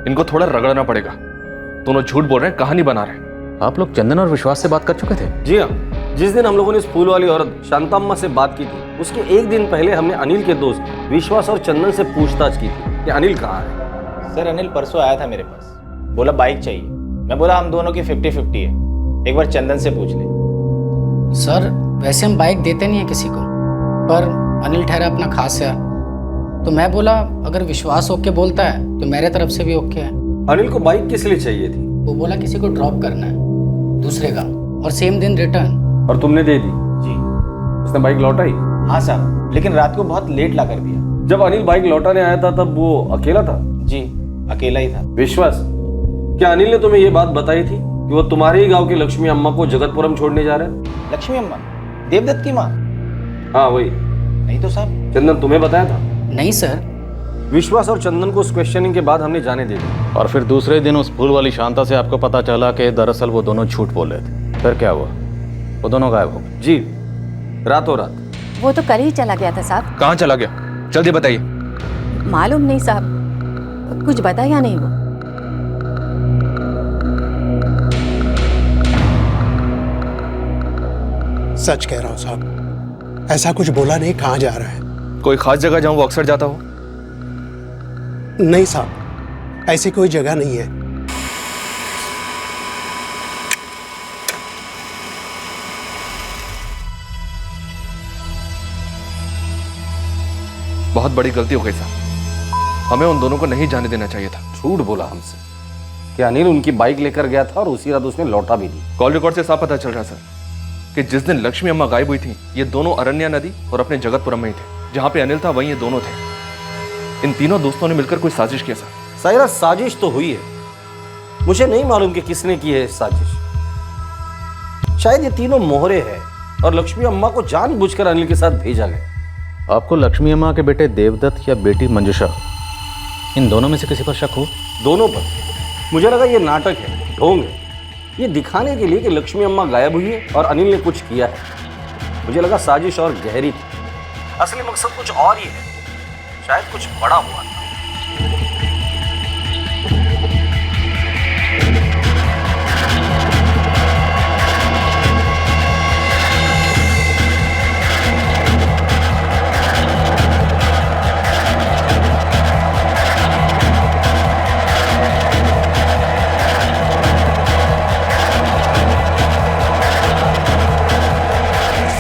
इनको थोड़ा रगड़ना पड़ेगा। दोनों झूठ बोल रहे हैं, कहानी बना रहे हैं। आप लोग चंदन और विश्वास से बात कर चुके थे? जी हाँ, जिस दिन हम लोगों ने इस फूल वाली औरत शांताम्मा से बात की थी, उसके एक दिन पहले हमने अनिल के दोस्त विश्वास और चंदन से पूछताछ की थी कि अनिल कहाँ है। सर अनिल परसों आया था मेरे पास, बोला बाइक चाहिए। मैं बोला हम दोनों की 50-50 है, एक बार चंदन से पूछ ले। सर वैसे हम बाइक देते नहीं है किसी को, पर अनिल ठहरा अपना खास है, तो मैं बोला अगर विश्वास ओके बोलता है तो मेरे तरफ से भी ओके है। अनिल को बाइक किस लिए चाहिए थी? वो बोला किसी को ड्रॉप करना है दूसरे गांव और सेम दिन रिटर्न। और तुमने दे दी? जी। उसने बाइक लौटाई? हाँ साहब, लेकिन रात को बहुत लेट ला कर दिया। जब अनिल बाइक लौटाने आया था तब वो अकेला था? जी अकेला ही था। विश्वास, क्या अनिल ने तुम्हें ये बात बताई थी कि वो तुम्हारे ही गांव की लक्ष्मी अम्मा को जगतपुरम छोड़ने जा रहे हैं? लक्ष्मी अम्मा? देवदत्त की माँ? हाँ वही। नहीं तो साहब। चंदन तुम्हें बताया था? नहीं सर। विश्वास और चंदन को उस क्वेश्चनिंग के बाद हमने जाने दे दिया। और फिर दूसरे दिन उस फूल वाली शांता से आपको पता चला कि दरअसल वो दोनों झूठ बोल रहे थे। फिर क्या हुआ? वो दोनों गायब हो गए? जी, रातों रात। वो तो कल ही चला गया था साहब। कहाँ चला गया? जल्दी बताइए। मालूम नहीं साहब, कुछ बताया नहीं वो। सच कह रहा हूँ साहब, ऐसा कुछ बोला नहीं। कहाँ जा रहा है? कोई खास जगह जहाँ वो अक्सर जाता हो? नहीं साहब, ऐसी कोई जगह नहीं है। बहुत बड़ी गलती हो गई साहब, हमें उन दोनों को नहीं जाने देना चाहिए था। झूठ बोला हमसे कि अनिल उनकी बाइक लेकर गया था और उसी रात उसने लौटा भी दी। कॉल रिकॉर्ड से साफ पता चल रहा सर कि जिस दिन लक्ष्मी अम्मा गायब हुई थी, ये दोनों अरण्या नदी और अपने जगतपुरम में ही थे। जहाँ पे अनिल था वहीं ये दोनों थे। इन तीनों दोस्तों ने मिलकर कोई साजिश किया सर। सायरा, साजिश तो हुई है, मुझे नहीं मालूम कि किसने की है साजिश। शायद ये तीनों मोहरे हैं और लक्ष्मी अम्मा को जानबूझकर अनिल के साथ भेजा गया। आपको लक्ष्मी अम्मा के बेटे देवदत्त या बेटी मंजुषा, इन दोनों में से किसी पर शक हो? दोनों पर। मुझे लगा ये नाटक है, ढोंग है, ये दिखाने के लिए कि लक्ष्मी अम्मा गायब हुई है और अनिल ने कुछ किया है। मुझे लगा साजिश और गहरी थी, असली मकसद कुछ और ही है, शायद कुछ बड़ा हुआ था।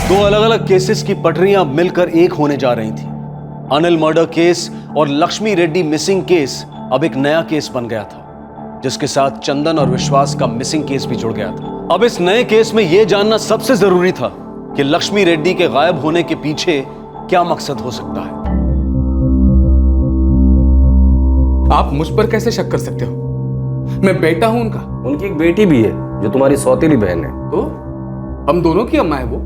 दो अलग अलग केसेस की पटरियां अब मिलकर एक होने जा रही थी। अनिल मर्डर केस और लक्ष्मी रेड्डी मिसिंग केस अब एक नया केस बन गया था, जिसके साथ चंदन और विश्वास का मिसिंग केस भी जुड़ गया था। अब इस नए केस में यह जानना सबसे जरूरी था कि लक्ष्मी रेड्डी के गायब होने के पीछे क्या मकसद हो सकता है। आप मुझ पर कैसे शक कर सकते हो? मैं बेटा हूं उनका। उनकी एक बेटी भी है जो तुम्हारी सौतेली बहन है। तो हम दोनों की अम्मा है वो,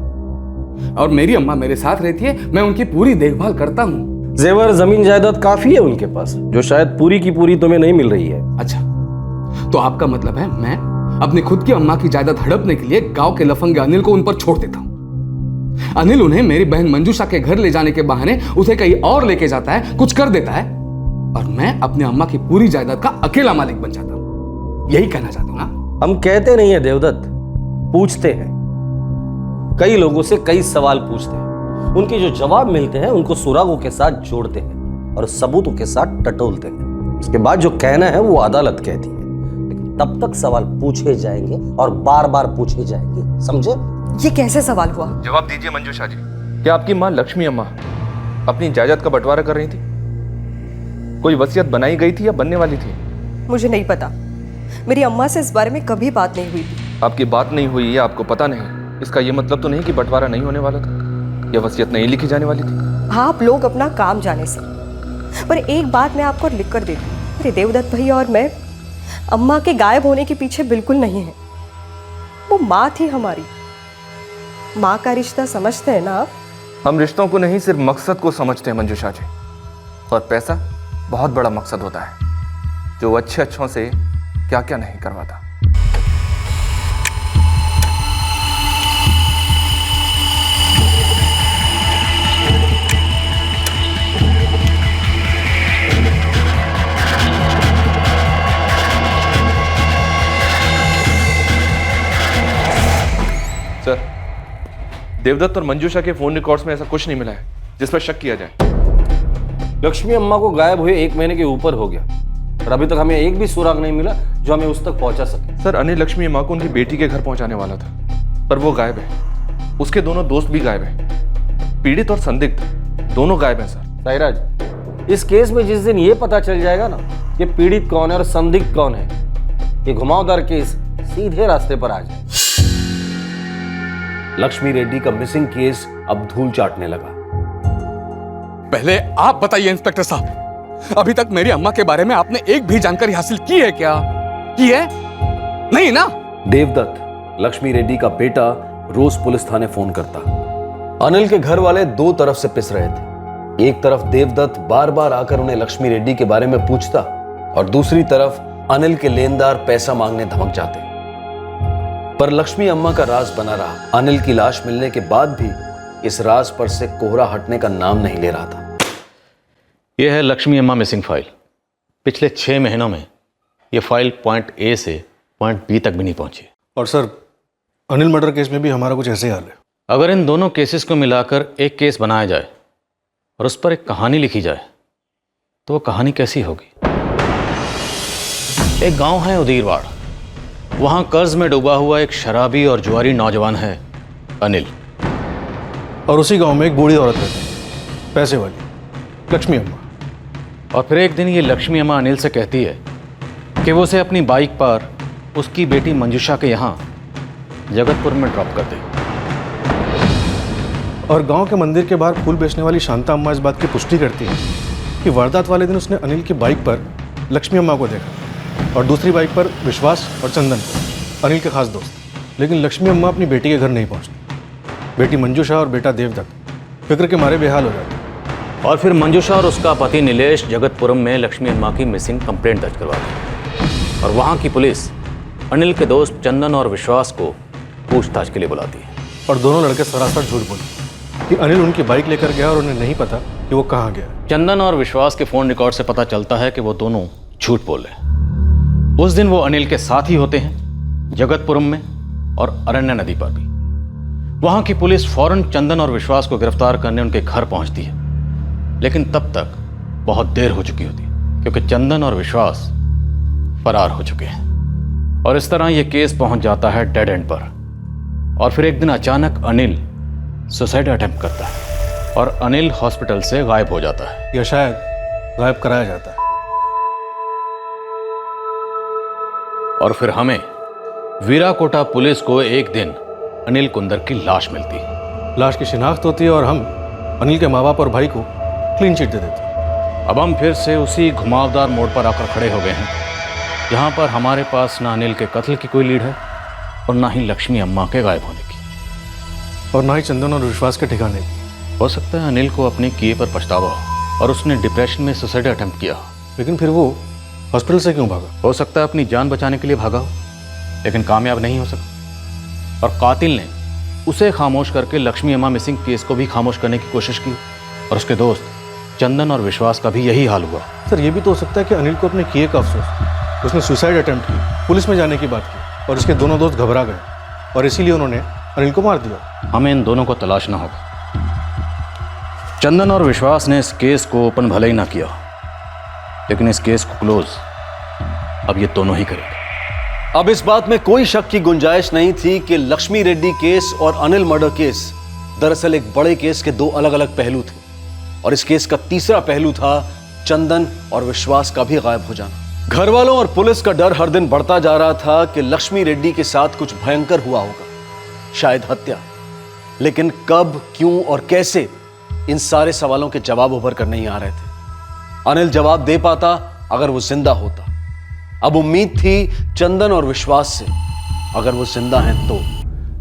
और मेरी अम्मा मेरे साथ रहती है, मैं उनकी पूरी देखभाल करता हूँ। जेवर जमीन जायदाद काफी है उनके पास, जो शायद पूरी की पूरी तुम्हें नहीं मिल रही है। अच्छा, तो आपका मतलब है मैं अपनी खुद की अम्मा की जायदाद हड़पने के लिए गांव के लफंगे अनिल को उन पर छोड़ देता हूँ। अनिल उन्हें मेरी बहन मंजूषा के घर ले जाने के बहाने उसे कहीं और लेके जाता है, कुछ कर देता है, और मैं अपनी अम्मा की पूरी जायदाद का अकेला मालिक बन जाता हूँ। यही कहना चाहता हूँ ना? हम कहते नहीं है देवदत्त, पूछते हैं। कई लोगों से कई सवाल पूछते हैं, उनके जो जवाब मिलते हैं उनको सुरागों के साथ जोड़ते हैं और सबूतों के साथ टटोलते हैं। उसके बाद जो कहना है वो अदालत कहती है, लेकिन तब तक सवाल पूछे जाएंगे और बार बार पूछे जाएंगे, समझे? ये कैसे सवाल हुआ? जवाब दीजिए मंजूषा जी, क्या आपकी माँ लक्ष्मी अम्मा अपनी जायदाद का बंटवारा कर रही थी? कोई वसीयत बनाई गई थी या बनने वाली थी? मुझे नहीं पता, मेरी अम्मा से इस बारे में कभी बात नहीं हुई थी। आपकी बात नहीं हुई या आपको पता नहीं, इसका यह मतलब तो नहीं कि बंटवारा नहीं होने वाला था या वसीयत नहीं लिखी जाने वाली थी। आप लोग अपना काम जाने से, पर एक बात मैं आपको लिख कर देती हूँ, मेरे देवदत्त भैया और मैं अम्मा के गायब होने के पीछे बिल्कुल नहीं है। वो माँ थी हमारी, माँ का रिश्ता समझते हैं ना आप? हम रिश्तों को नहीं, सिर्फ मकसद को समझते हैं मंजूषा जी, और पैसा बहुत बड़ा मकसद होता है जो अच्छे अच्छों से क्या क्या नहीं करवाता। देवदत्त और मंजूषा के फोन रिकॉर्ड्स में ऐसा कुछ नहीं मिला है जिस पर शक किया जाए। लक्ष्मी अम्मा को गायब हुए 1 महीने के ऊपर हो गया और अभी तक हमें एक भी सुराग नहीं मिला जो हमें उस तक पहुंचा सके। सर, अनिल लक्ष्मी अम्मा को उनकी बेटी के घर पहुंचाने वाला था, पर वो गायब है। उसके दोनों दोस्त भी गायब हैं। पीड़ित और संदिग्ध दोनों गायब हैं सर। साईराज, इस केस में जिस दिन ये पता चल जाएगा ना कि पीड़ित कौन है और संदिग्ध कौन है, ये घुमावदार केस सीधे रास्ते पर आ जाए। लक्ष्मी रेड्डी का मिसिंग केस अब धूल चाटने लगा। पहले आप बताइए इंस्पेक्टर साहब, अभी तक मेरी अम्मा के बारे में आपने एक भी जानकारी हासिल की है क्या? की है? नहीं ना? देवदत्त, लक्ष्मी रेड्डी का बेटा, रोज पुलिस थाने फोन करता। अनिल के घर वाले दो तरफ से पिस रहे थे। एक तरफ देवदत्त बार बार आकर उन्हें लक्ष्मी रेड्डी के बारे में पूछता और दूसरी तरफ अनिल के लेनदार पैसा मांगने धमक जाते। पर लक्ष्मी अम्मा का राज बना रहा। अनिल की लाश मिलने के बाद भी इस राज पर से कोहरा हटने का नाम नहीं ले रहा था। यह है लक्ष्मी अम्मा मिसिंग फाइल। पिछले 6 महीनों में यह फाइल पॉइंट ए से पॉइंट बी तक भी नहीं पहुंची। और सर, अनिल मर्डर केस में भी हमारा कुछ ऐसे हाल है। अगर इन दोनों केसेस को मिलाकर एक केस बनाया जाए और उस पर एक कहानी लिखी जाए तो वो कहानी कैसी होगी? एक गांव है उदीरवाड़, वहां कर्ज में डूबा हुआ एक शराबी और जुआरी नौजवान है अनिल। और उसी गांव में एक बूढ़ी औरत रहती है, पैसे वाली, लक्ष्मी अम्मा। और फिर एक दिन ये लक्ष्मी अम्मा अनिल से कहती है कि वो उसे अपनी बाइक पर उसकी बेटी मंजूषा के यहाँ जगतपुर में ड्रॉप कर दे। और गांव के मंदिर के बाहर फूल बेचने वाली शांता अम्मा इस बात की पुष्टि करती है कि वारदात वाले दिन उसने अनिल की बाइक पर लक्ष्मी अम्मा को देखा और दूसरी बाइक पर विश्वास और चंदन को, अनिल के खास दोस्त। लेकिन लक्ष्मी अम्मा अपनी बेटी के घर नहीं पहुंचती। बेटी मंजूषा और बेटा देवदत्त फिक्र के मारे बेहाल हो जाते। और फिर मंजूषा और उसका पति नीलेश जगतपुरम में लक्ष्मी अम्मा की मिसिंग कंप्लेंट दर्ज करवाती और वहाँ की पुलिस अनिल के दोस्त चंदन और विश्वास को पूछताछ के लिए बुलाती है। और दोनों लड़के सरासर झूठ बोले कि अनिल उनकी बाइक लेकर गया और उन्हें नहीं पता कि वो कहाँ गया। चंदन और विश्वास के फोन रिकॉर्ड से पता चलता है कि वो दोनों झूठ बोल रहे हैं। उस दिन वो अनिल के साथ ही होते हैं जगतपुरम में और अरण्या नदी पर भी। वहां की पुलिस फौरन चंदन और विश्वास को गिरफ्तार करने उनके घर पहुंचती है, लेकिन तब तक बहुत देर हो चुकी होती है क्योंकि चंदन और विश्वास फरार हो चुके हैं। और इस तरह यह केस पहुंच जाता है डेड एंड पर। और फिर एक दिन अचानक अनिल सुसाइड अटेम्प्ट करता है और अनिल हॉस्पिटल से गायब हो जाता है, या शायद गायब कराया जाता है। और फिर हमें वीराकोटा पुलिस को एक दिन अनिल कुंदर की लाश मिलती है। लाश की शिनाख्त होती है और हम अनिल के माँ बाप और भाई को क्लीन चिट दे देते हैं। अब हम फिर से उसी घुमावदार मोड़ पर आकर खड़े हो गए हैं जहाँ पर हमारे पास ना अनिल के कत्ल की कोई लीड है और ना ही लक्ष्मी अम्मा के गायब होने की, और ना ही चंदन और विश्वास के ठिकाने की। हो सकता है अनिल को अपने किए पर पछतावा हो और उसने डिप्रेशन में सुसाइड अटेम्प्ट किया। लेकिन फिर वो हॉस्पिटल से क्यों भागा? हो सकता है अपनी जान बचाने के लिए भागा हो, लेकिन कामयाब नहीं हो सका। और कातिल ने उसे खामोश करके लक्ष्मी अम्मा मिसिंग केस को भी खामोश करने की कोशिश की और उसके दोस्त चंदन और विश्वास का भी यही हाल हुआ। सर, ये भी तो हो सकता है कि अनिल को अपने किए का अफसोस, उसने सुसाइड अटेम्प्ट की, पुलिस में जाने की बात की और उसके दोनों दोस्त घबरा गए और इसीलिए उन्होंने अनिल को मार दिया। हमें इन दोनों को तलाशना होगा। चंदन और विश्वास ने इस केस को ओपन भले ही ना किया, लेकिन इस केस को क्लोज अब ये दोनों ही करेंगे। अब इस बात में कोई शक की गुंजाइश नहीं थी कि लक्ष्मी रेड्डी केस और अनिल मर्डर केस दरअसल एक बड़े केस के दो अलग अलग पहलू थे। और इस केस का तीसरा पहलू था चंदन और विश्वास का भी गायब हो जाना। घर वालों और पुलिस का डर हर दिन बढ़ता जा रहा था कि लक्ष्मी रेड्डी के साथ कुछ भयंकर हुआ होगा, शायद हत्या। लेकिन कब, क्यों और कैसे, इन सारे सवालों के जवाब उभर कर नहीं आ रहे थे। अनिल जवाब दे पाता अगर वो जिंदा होता। अब उम्मीद थी चंदन और विश्वास से, अगर वो जिंदा हैं तो।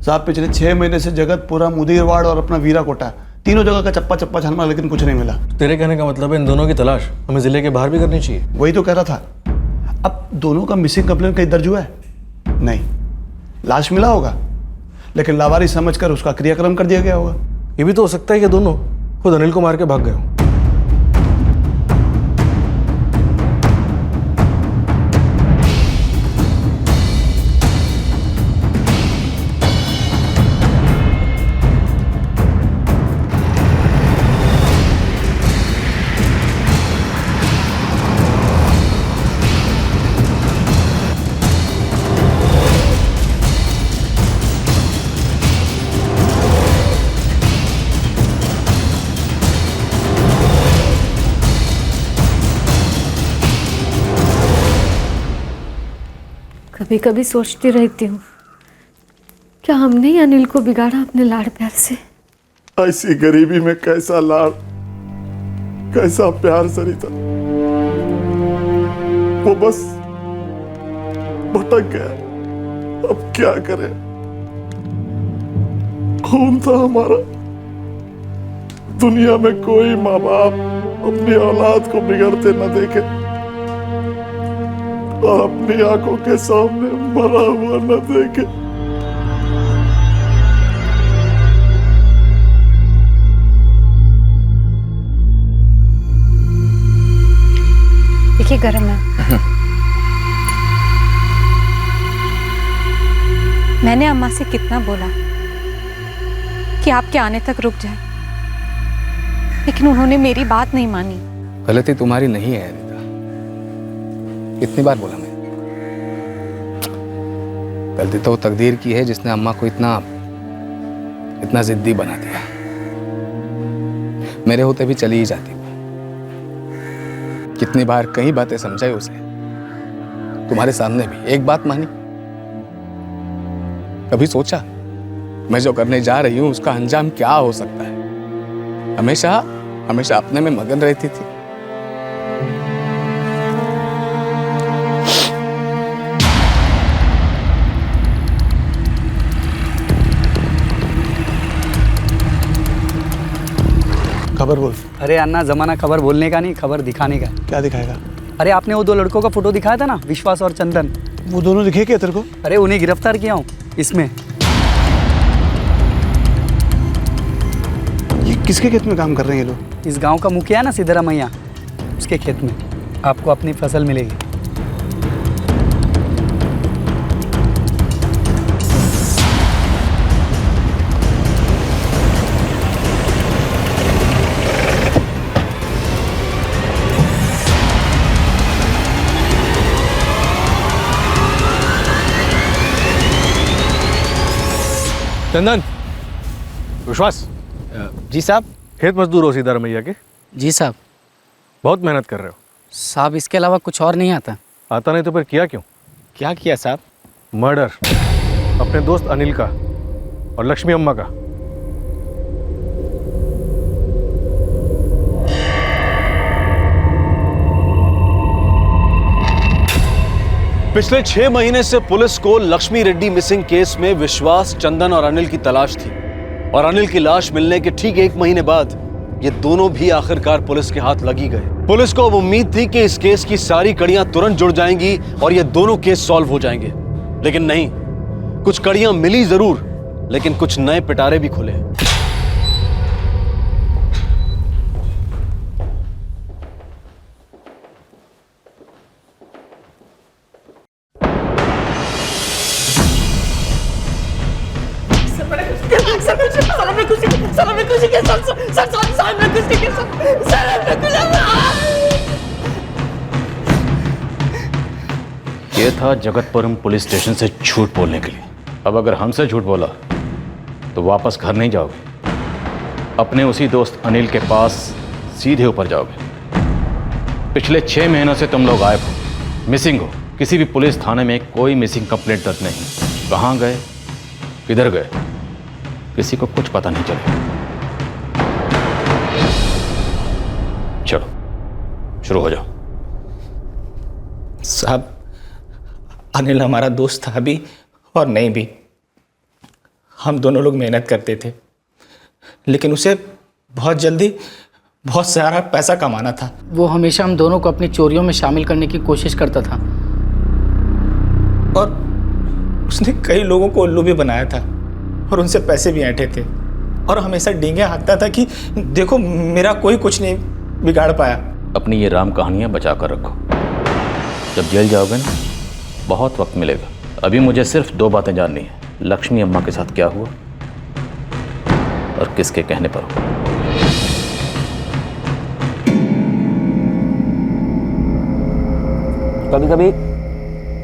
साहब, पिछले 6 महीने से जगतपुरा, मुदीरवाड़ और अपना वीराकोटा, तीनों जगह का चप्पा चप्पा छाना, लेकिन कुछ नहीं मिला। तेरे कहने का मतलब है इन दोनों की तलाश हमें जिले के बाहर भी करनी चाहिए? वही तो कह रहा था। अब दोनों का मिसिंग कंप्लेंट कहीं दर्ज हुआ है? नहीं। लाश मिला होगा, लेकिन लावारिस समझकर उसका क्रियाक्रम कर दिया गया होगा। ये भी तो हो सकता है कि दोनों खुद अनिल को मार के भाग गए हों। कभी कभी सोचती रहती हूँ, क्या हमने ही अनिल को बिगाड़ा अपने लाड़ प्यार से? ऐसी गरीबी में कैसा लाड़, कैसा प्यार सरिता। वो बस भटक गया, अब क्या करे। खून था हमारा। दुनिया में कोई माँ बाप अपनी औलाद को बिगड़ते न देखे और अपनी आंखों के सामने मरा हुआ न देखे। देखिए गरम है। मैंने अम्मा से कितना बोला कि आपके आने तक रुक जाए, लेकिन उन्होंने मेरी बात नहीं मानी। गलती तुम्हारी नहीं है अनिता, कितनी बार बोला मैं। गलती तो तकदीर की है जिसने अम्मा को इतना जिद्दी बना दिया। मेरे होते भी चली ही जाती। कितनी बार कई बातें समझाई उसे, तुम्हारे सामने भी एक बात मानी। कभी सोचा मैं जो करने जा रही हूं उसका अंजाम क्या हो सकता है? हमेशा अपने में मगन रहती थी। खबर बोल। अरे अन्ना, जमाना खबर बोलने का नहीं, खबर दिखाने का। क्या दिखाएगा? अरे आपने वो 2 लड़कों का फोटो दिखाया था ना, विश्वास और चंदन। वो दोनों दिखे क्या तेरे को? अरे उन्हें गिरफ्तार किया हूँ इसमें। ये किसके खेत में काम कर रहे हैं ये लोग? इस गांव का मुखिया है ना सिद्धरामैया, उसके खेत में। आपको अपनी फसल मिलेगी। चंदन, विश्वास। जी साहब। खेत मजदूर हो सिद्धारमैया के? जी साहब। बहुत मेहनत कर रहे हो साहब, इसके अलावा कुछ और नहीं आता। आता नहीं तो फिर किया क्यों? क्या किया साहब? मर्डर अपने दोस्त अनिल का और लक्ष्मी अम्मा का। पिछले 6 महीने से पुलिस को लक्ष्मी रेड्डी मिसिंग केस में विश्वास, चंदन और अनिल की तलाश थी, और अनिल की लाश मिलने के ठीक 1 महीने बाद ये दोनों भी आखिरकार पुलिस के हाथ लगी गए। पुलिस को अब उम्मीद थी कि इस केस की सारी कड़ियां तुरंत जुड़ जाएंगी और ये दोनों केस सॉल्व हो जाएंगे, लेकिन नहीं। कुछ कड़ियां मिली जरूर, लेकिन कुछ नए पिटारे भी खुले। ये था जगतपुरम पुलिस स्टेशन से झूठ बोलने के लिए। अब अगर हमसे झूठ बोला तो वापस घर नहीं जाओगे, अपने उसी दोस्त अनिल के पास सीधे ऊपर जाओगे। पिछले 6 महीनों से तुम लोग गायब हो, मिसिंग हो। किसी भी पुलिस थाने में कोई मिसिंग कंप्लेंट दर्ज नहीं। कहाँ गए, किधर गए, किसी को कुछ पता नहीं चले। चलो शुरू हो जाओ। साहब, अनिल हमारा दोस्त था भी और नहीं भी। हम दोनों लोग मेहनत करते थे, लेकिन उसे बहुत जल्दी बहुत सारा पैसा कमाना था। वो हमेशा हम दोनों को अपनी चोरियों में शामिल करने की कोशिश करता था, और उसने कई लोगों को उल्लू भी बनाया था और उनसे पैसे भी ऐंठे थे, और हमेशा डींगे हाँकता था कि देखो मेरा कोई कुछ नहीं बिगाड़ पाया। अपनी ये राम कहानियां बचा कर रखो। जब जेल जाओगे ना, बहुत वक्त मिलेगा। अभी मुझे सिर्फ 2 बातें जाननी है, लक्ष्मी अम्मा के साथ क्या हुआ और किसके कहने पर हुआ। कभी कभी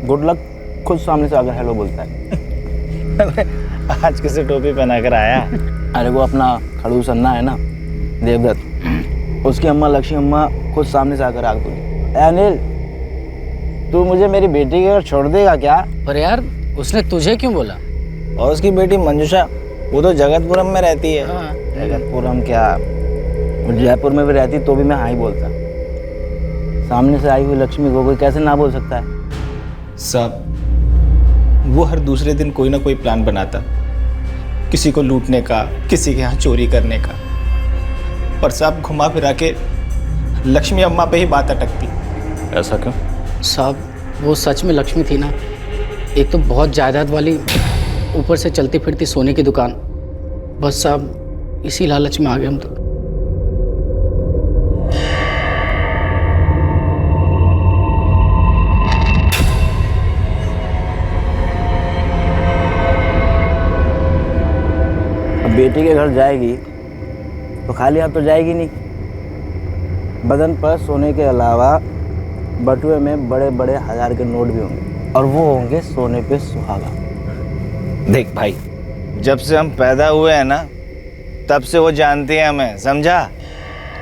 गुड लक खुद सामने से आकर हेलो बोलता है। आज किसी टोपी पहना कर आया। अरे वो अपना खड़ूस अन्ना है ना, देवदत्त, उसकी अम्मा लक्ष्मी अम्मा खुद सामने से आकर आग बोली, अनिल तू मुझे मेरी बेटी के घर छोड़ देगा क्या? पर यार उसने तुझे क्यों बोला? और उसकी बेटी मंजूषा, वो तो जगतपुरम में रहती है। जगतपुरम क्या, वो जयपुर में भी रहती तो भी मैं हाँ ही बोलता। सामने से आई हुई लक्ष्मी को कोई कैसे ना बोल सकता है? साहब, वो हर दूसरे दिन कोई ना कोई प्लान बनाता, किसी को लूटने का, किसी के यहाँ चोरी करने का। पर साहब घुमा फिरा के लक्ष्मी अम्मा पे ही बात अटकती। ऐसा क्यों? साहब वो सच में लक्ष्मी थी ना। एक तो बहुत जायदाद वाली, ऊपर से चलती फिरती सोने की दुकान। बस साहब इसी लालच में आ गए हम तो। अब बेटी के घर जाएगी तो खाली हाथ तो जाएगी नहीं। बदन पर सोने के अलावा बटुए में बड़े बड़े 1000 के नोट भी होंगे, और वो होंगे सोने पे सुहागा। देख भाई, जब से हम पैदा हुए हैं ना, तब से वो जानती है हमें, समझा?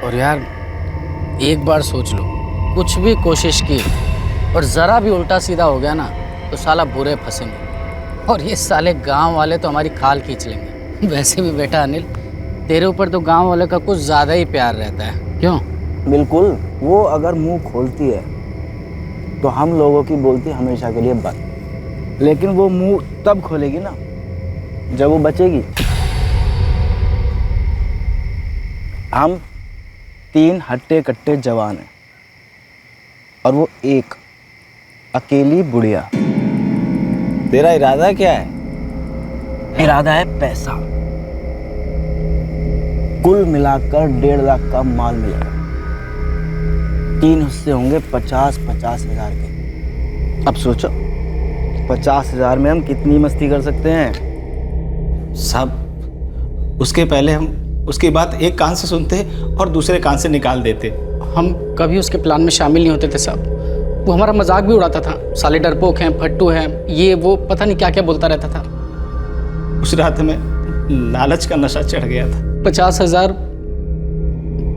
और यार एक बार सोच लो, कुछ भी कोशिश की और ज़रा भी उल्टा सीधा हो गया ना तो साला बुरे फंसेंगे। और ये साले गांव वाले तो हमारी खाल खींच लेंगे। वैसे भी बेटा अनिल, तेरे ऊपर तो गांव वाले का कुछ ज़्यादा ही प्यार रहता है, क्यों? बिल्कुल। वो अगर मुंह खोलती है तो हम लोगों की बोलती हमेशा के लिए बंद। लेकिन वो मुंह तब खोलेगी ना जब वो बचेगी। हम 3 हट्टे कट्टे जवान हैं और वो एक अकेली बुढ़िया। तेरा इरादा क्या है? इरादा है पैसा। कुल मिलाकर 1.5 लाख का माल मिलेगा। 3 हिस्से होंगे 50-50 हजार के। अब सोचो 50 हजार में हम कितनी मस्ती कर सकते हैं? साहब उसके पहले हम उसकी बात एक कान से सुनते और दूसरे कान से निकाल देते। हम कभी उसके प्लान में शामिल नहीं होते थे साहब। वो हमारा मजाक भी उड़ाता था, साले डरपोक हैं, फट्टू हैं, ये वो पता नहीं क्या क्या बोलता रहता था। उस रात में लालच का नशा चढ़ गया था। 50,000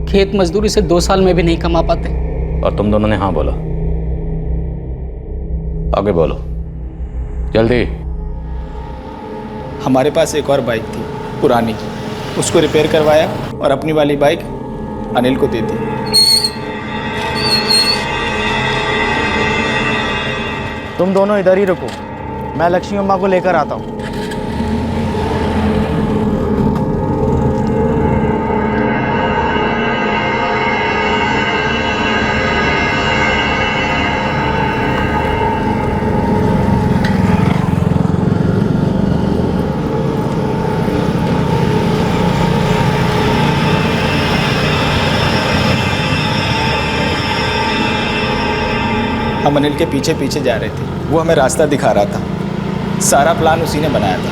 खेत मजदूरी से 2 साल में भी नहीं कमा पाते। और तुम दोनों ने हाँ बोला। आगे बोलो जल्दी। हमारे पास एक और बाइक थी पुरानी, उसको रिपेयर करवाया और अपनी वाली बाइक अनिल को दे दी। तुम दोनों इधर ही रुको, मैं लक्ष्मी अम्मा को लेकर आता हूँ। हम अनिल के पीछे पीछे जा रहे थे, वो हमें रास्ता दिखा रहा था। सारा प्लान उसी ने बनाया था।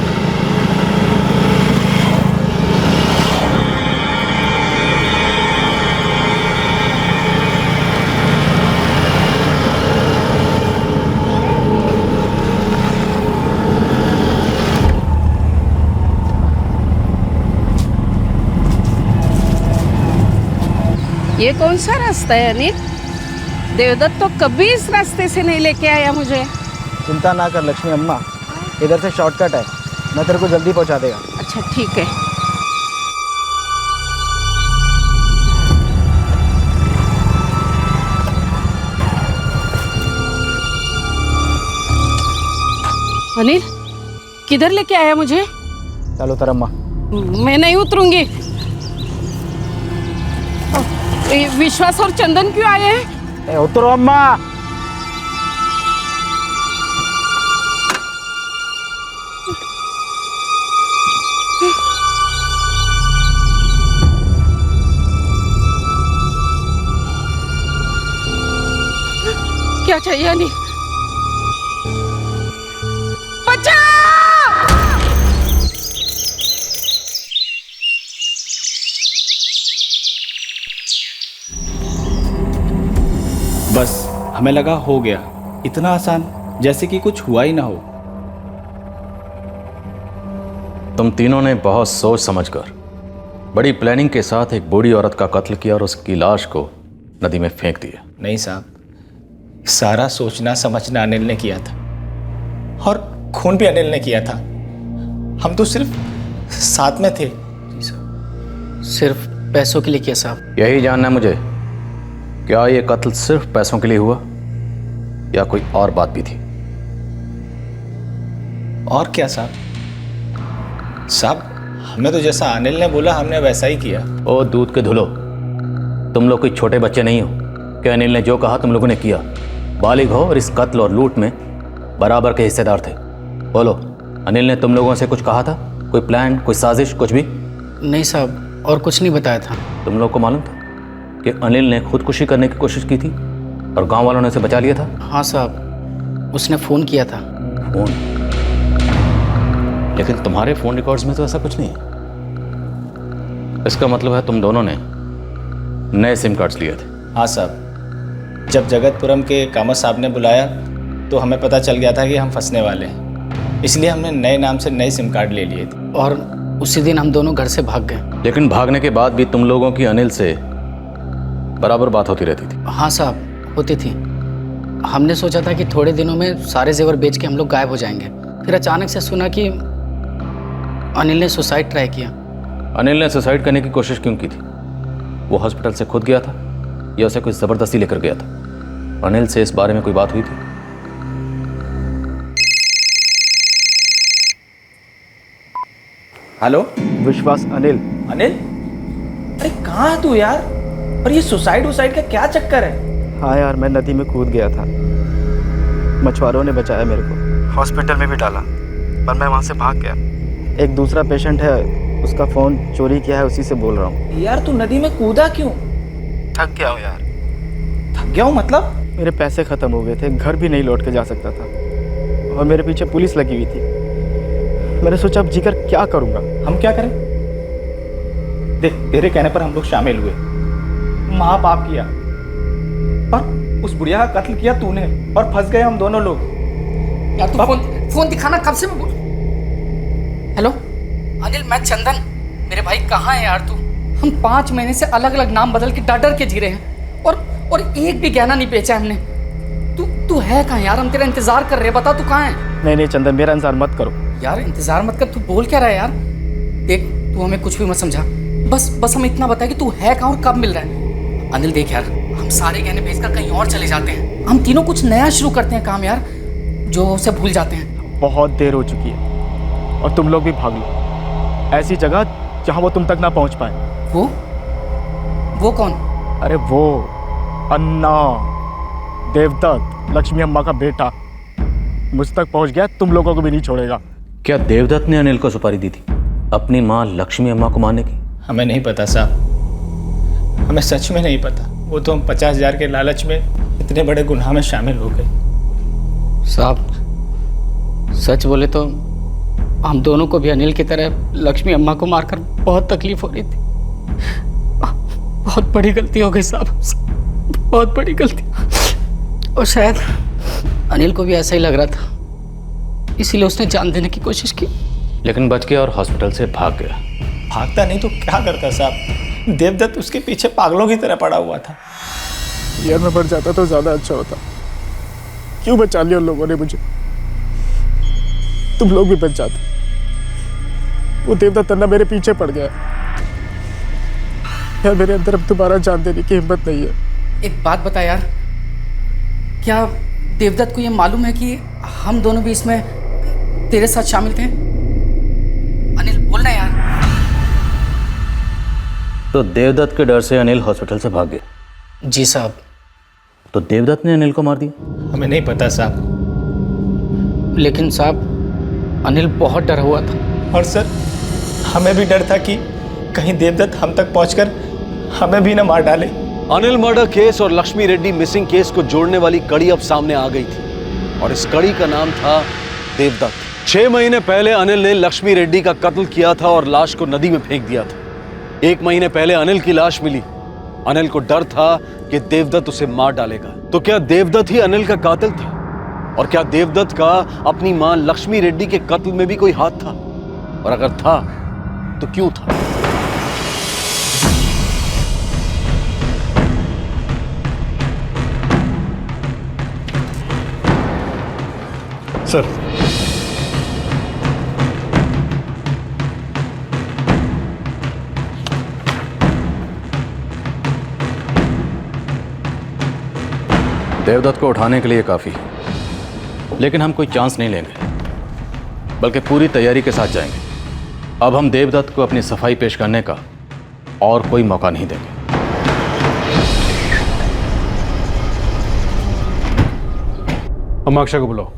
ये कौन सा रास्ता है अनिल? देवदत्त तो कभी इस रास्ते से नहीं लेके आया मुझे। चिंता ना कर लक्ष्मी अम्मा, इधर से शॉर्टकट है, मैं तेरे को जल्दी पहुंचा देगा। अच्छा ठीक है। अनिल किधर लेके आया मुझे? चलो उतर अम्मा। मैं नहीं उतरूंगी। विश्वास और चंदन क्यों आए हैं? उतरो अम्मा। क्या चाहिए अनिल? बचाओ! बस हमें लगा हो गया, इतना आसान, जैसे कि कुछ हुआ ही ना हो। तुम तीनों ने बहुत सोच समझकर बड़ी प्लानिंग के साथ एक बूढ़ी औरत का कत्ल किया और उसकी लाश को नदी में फेंक दिया। नहीं साहब, सारा सोचना समझना अनिल ने किया था और खून भी अनिल ने किया था। हम तो सिर्फ साथ में थे। सिर्फ पैसों के लिए किया साहब? यही जानना है मुझे, क्या ये कत्ल सिर्फ पैसों के लिए हुआ या कोई और बात भी थी? और क्या साहब? साहब, हमें तो जैसा अनिल ने बोला हमने वैसा ही किया। ओ दूध के धुलो, तुम लोग कोई छोटे बच्चे नहीं हो कि अनिल ने जो कहा तुम लोगों ने किया। बालिग हो और इस कत्ल और लूट में बराबर के हिस्सेदार थे। बोलो, अनिल ने तुम लोगों से कुछ कहा था? कोई प्लान, कोई साजिश, कुछ भी? नहीं साहब, और कुछ नहीं बताया था। तुम लोग को मालूम था कि अनिल ने खुदकुशी करने की कोशिश की थी और गांव वालों ने उसे बचा लिया था? हाँ साहब, उसने फ़ोन किया था। फोन? लेकिन तुम्हारे फ़ोन रिकॉर्ड्स में तो ऐसा कुछ नहीं है। इसका मतलब है तुम दोनों ने नए सिम कार्ड्स लिए थे? हाँ साहब, जब जगतपुरम के कामत साहब ने बुलाया तो हमें पता चल गया था कि हम फंसने वाले हैं, इसलिए हमने नए नाम से नए सिम कार्ड ले लिए थे। और उसी दिन हम दोनों घर से भाग गए। लेकिन भागने के बाद भी तुम लोगों की अनिल से बराबर बात होती रहती थी? हाँ साहब, होती थी। हमने सोचा था कि थोड़े दिनों में सारे जेवर बेच के हम लोग गायब हो जाएंगे। फिर अचानक से सुना कि अनिल ने सुसाइड ट्राई किया। अनिल ने सुसाइड करने की कोशिश क्यों की थी? वो हॉस्पिटल से खुद गया था या उसे कोई ज़बरदस्ती लेकर गया था? अनिल से इस बारे में कोई बात हुई थी? हेलो, विश्वास अनिल। अनिल? अरे कहाँ है तू यार? और ये सुसाइड का क्या चक्कर है? हाँ यार, मैं नदी में कूद गया था, मछुआरों ने बचाया मेरे को, हॉस्पिटल में भी डाला, पर मैं वहाँ से भाग गया। एक दूसरा पेशेंट है, उसका फ़ोन चोरी किया है, उसी से बोल रहा हूँ। यार तू नदी में कूदा क्यों? थक गया हूँ यार। थक गया हूँ मतलब? मेरे पैसे ख़त्म हो गए थे, घर भी नहीं लौट के जा सकता था और मेरे पीछे पुलिस लगी हुई थी। मैंने सोचा अब जीकर क्या करूँगा। हम क्या करें? देख, तेरे कहने पर हम लोग शामिल हुए, महापाप किया, पर उस बुढ़िया का कत्ल किया तूने और फंस गए हम दोनों लोग। यार तू फोन दिखाना, कब से मैं बोल। हेलो अनिल, मैं चंदन। मेरे भाई कहाँ है यार तू? हम 5 महीने से अलग अलग नाम बदल के डर के जी रहे हैं और एक भी गहना नहीं बेचा हमने। तू है कहाँ यार? हम तेरा इंतजार कर रहे हैं, बता तू कहाँ है? नहीं चंदन, मेरा इंतजार मत करो। यार इंतजार मत कर, तू बोल क्या रहा है यार? देख, तू हमें कुछ भी मत समझा, बस हमें इतना बता कि तू है कहाँ और कब मिल रहा है। अनिल देख यार, हम सारे गहने बेचकर कहीं और चले जाते हैं, हम तीनों कुछ नया शुरू करते हैं काम यार, जो उसे भूल जाते हैं। बहुत देर हो चुकी है और तुम लोग भी भाग लो ऐसी जगह जहाँ वो तुम तक ना पहुँच पाए। वो कौन? अरे वो अन्ना, देवदत्त, लक्ष्मी अम्मा का बेटा, मुझ तक पहुँच गया, तुम लोगों को भी नहीं छोड़ेगा। क्या देवदत्त ने अनिल को सुपारी दी थी अपनी माँ लक्ष्मी अम्मा को मारने की? हमें नहीं पता साहब, हमें सच में नहीं पता। वो तो हम 50,000 के लालच में इतने बड़े गुनाह में शामिल हो गए। साहब सच बोले तो हम दोनों को भी अनिल की तरह लक्ष्मी अम्मा को मारकर बहुत तकलीफ हो रही थी। बहुत बड़ी गलती हो गई साहब, बहुत बड़ी गलती। और शायद अनिल को भी ऐसा ही लग रहा था, इसीलिए उसने जान देने की कोशिश की, लेकिन बच गया और हॉस्पिटल से भाग गया। भागता नहीं तो क्या करता साहब? देवदत्त उसके पीछे पागलों की तरह पड़ा हुआ था। यार मैं मर जाता तो ज्यादा अच्छा होता। क्यों बचा लिया उन लोगों ने मुझे? तुम लोग भी बच जाते। वो देवदत्त अन्ना मेरे पीछे पड़ गया यार, मेरे अंदर अब दोबारा जान देने की हिम्मत नहीं है। एक बात बता यार, क्या देवदत्त को ये मालूम है कि हम दोनों भी इसमें तेरे साथ शामिल थे? अनिल बोलना यार। तो देवदत्त के डर से अनिल हॉस्पिटल से भाग गया? जी साहब। तो देवदत्त ने अनिल को मार दिया? हमें नहीं पता साहब, लेकिन साहब अनिल बहुत डरा हुआ था। और सर हमें भी डर था कि कहीं देवदत्त हम तक पहुंचकर हमें भी न मार डाले। अनिल मर्डर केस और लक्ष्मी रेड्डी मिसिंग केस को जोड़ने वाली कड़ी अब सामने आ गई थी और इस कड़ी का नाम था देवदत्त। 6 महीने पहले अनिल ने लक्ष्मी रेड्डी का कत्ल किया था और लाश को नदी में फेंक दिया था। 1 महीने पहले अनिल की लाश मिली। अनिल को डर था कि देवदत्त उसे मार डालेगा। तो क्या देवदत्त ही अनिल का कातिल था? और क्या देवदत्त का अपनी मां लक्ष्मी रेड्डी के कत्ल में भी कोई हाथ था? और अगर था तो क्यों था? सर। देवदत्त को उठाने के लिए काफ़ी है, लेकिन हम कोई चांस नहीं लेंगे, बल्कि पूरी तैयारी के साथ जाएंगे। अब हम देवदत्त को अपनी सफाई पेश करने का और कोई मौका नहीं देंगे। अम्मा अक्षय को बुलाओ।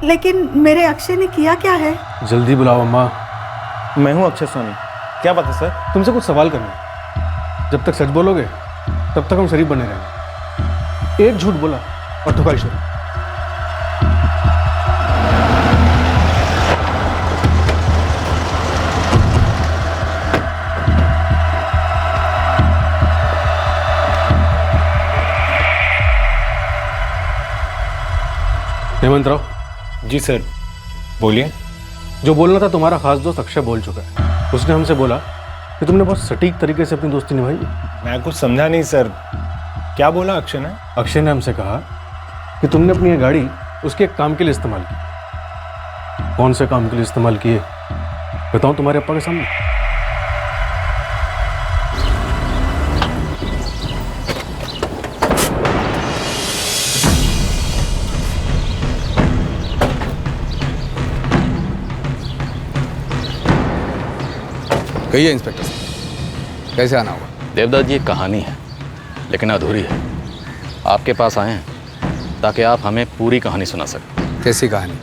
लेकिन मेरे अक्षय ने किया क्या है? जल्दी बुलाओ अम्मा। मैं हूँ अक्षय सोनी। क्या बात है सर? तुमसे कुछ सवाल करना है। जब तक सच बोलोगे तब तक हम शरीफ बने रहेंगे। एक झूठ बोला और ठुकाई शुरू। हेमंत राव। जी सर, बोलिए। जो बोलना था तुम्हारा खास दोस्त अक्षय बोल चुका है। उसने हमसे बोला कि तुमने बहुत सटीक तरीके से अपनी दोस्ती निभाई। मैं कुछ समझा नहीं सर, क्या बोला अक्षय ने? अक्षय ने हमसे कहा कि तुमने अपनी ये गाड़ी उसके एक काम के लिए इस्तेमाल की। कौन से काम के लिए इस्तेमाल किए बताऊं तुम्हारे अप्पा के सामने? कहिए इंस्पेक्टर साहब, कैसे आना होगा? देवदत्त, ये कहानी है लेकिन अधूरी है। आपके पास आए हैं ताकि आप हमें पूरी कहानी सुना सकें। कैसी कहानी?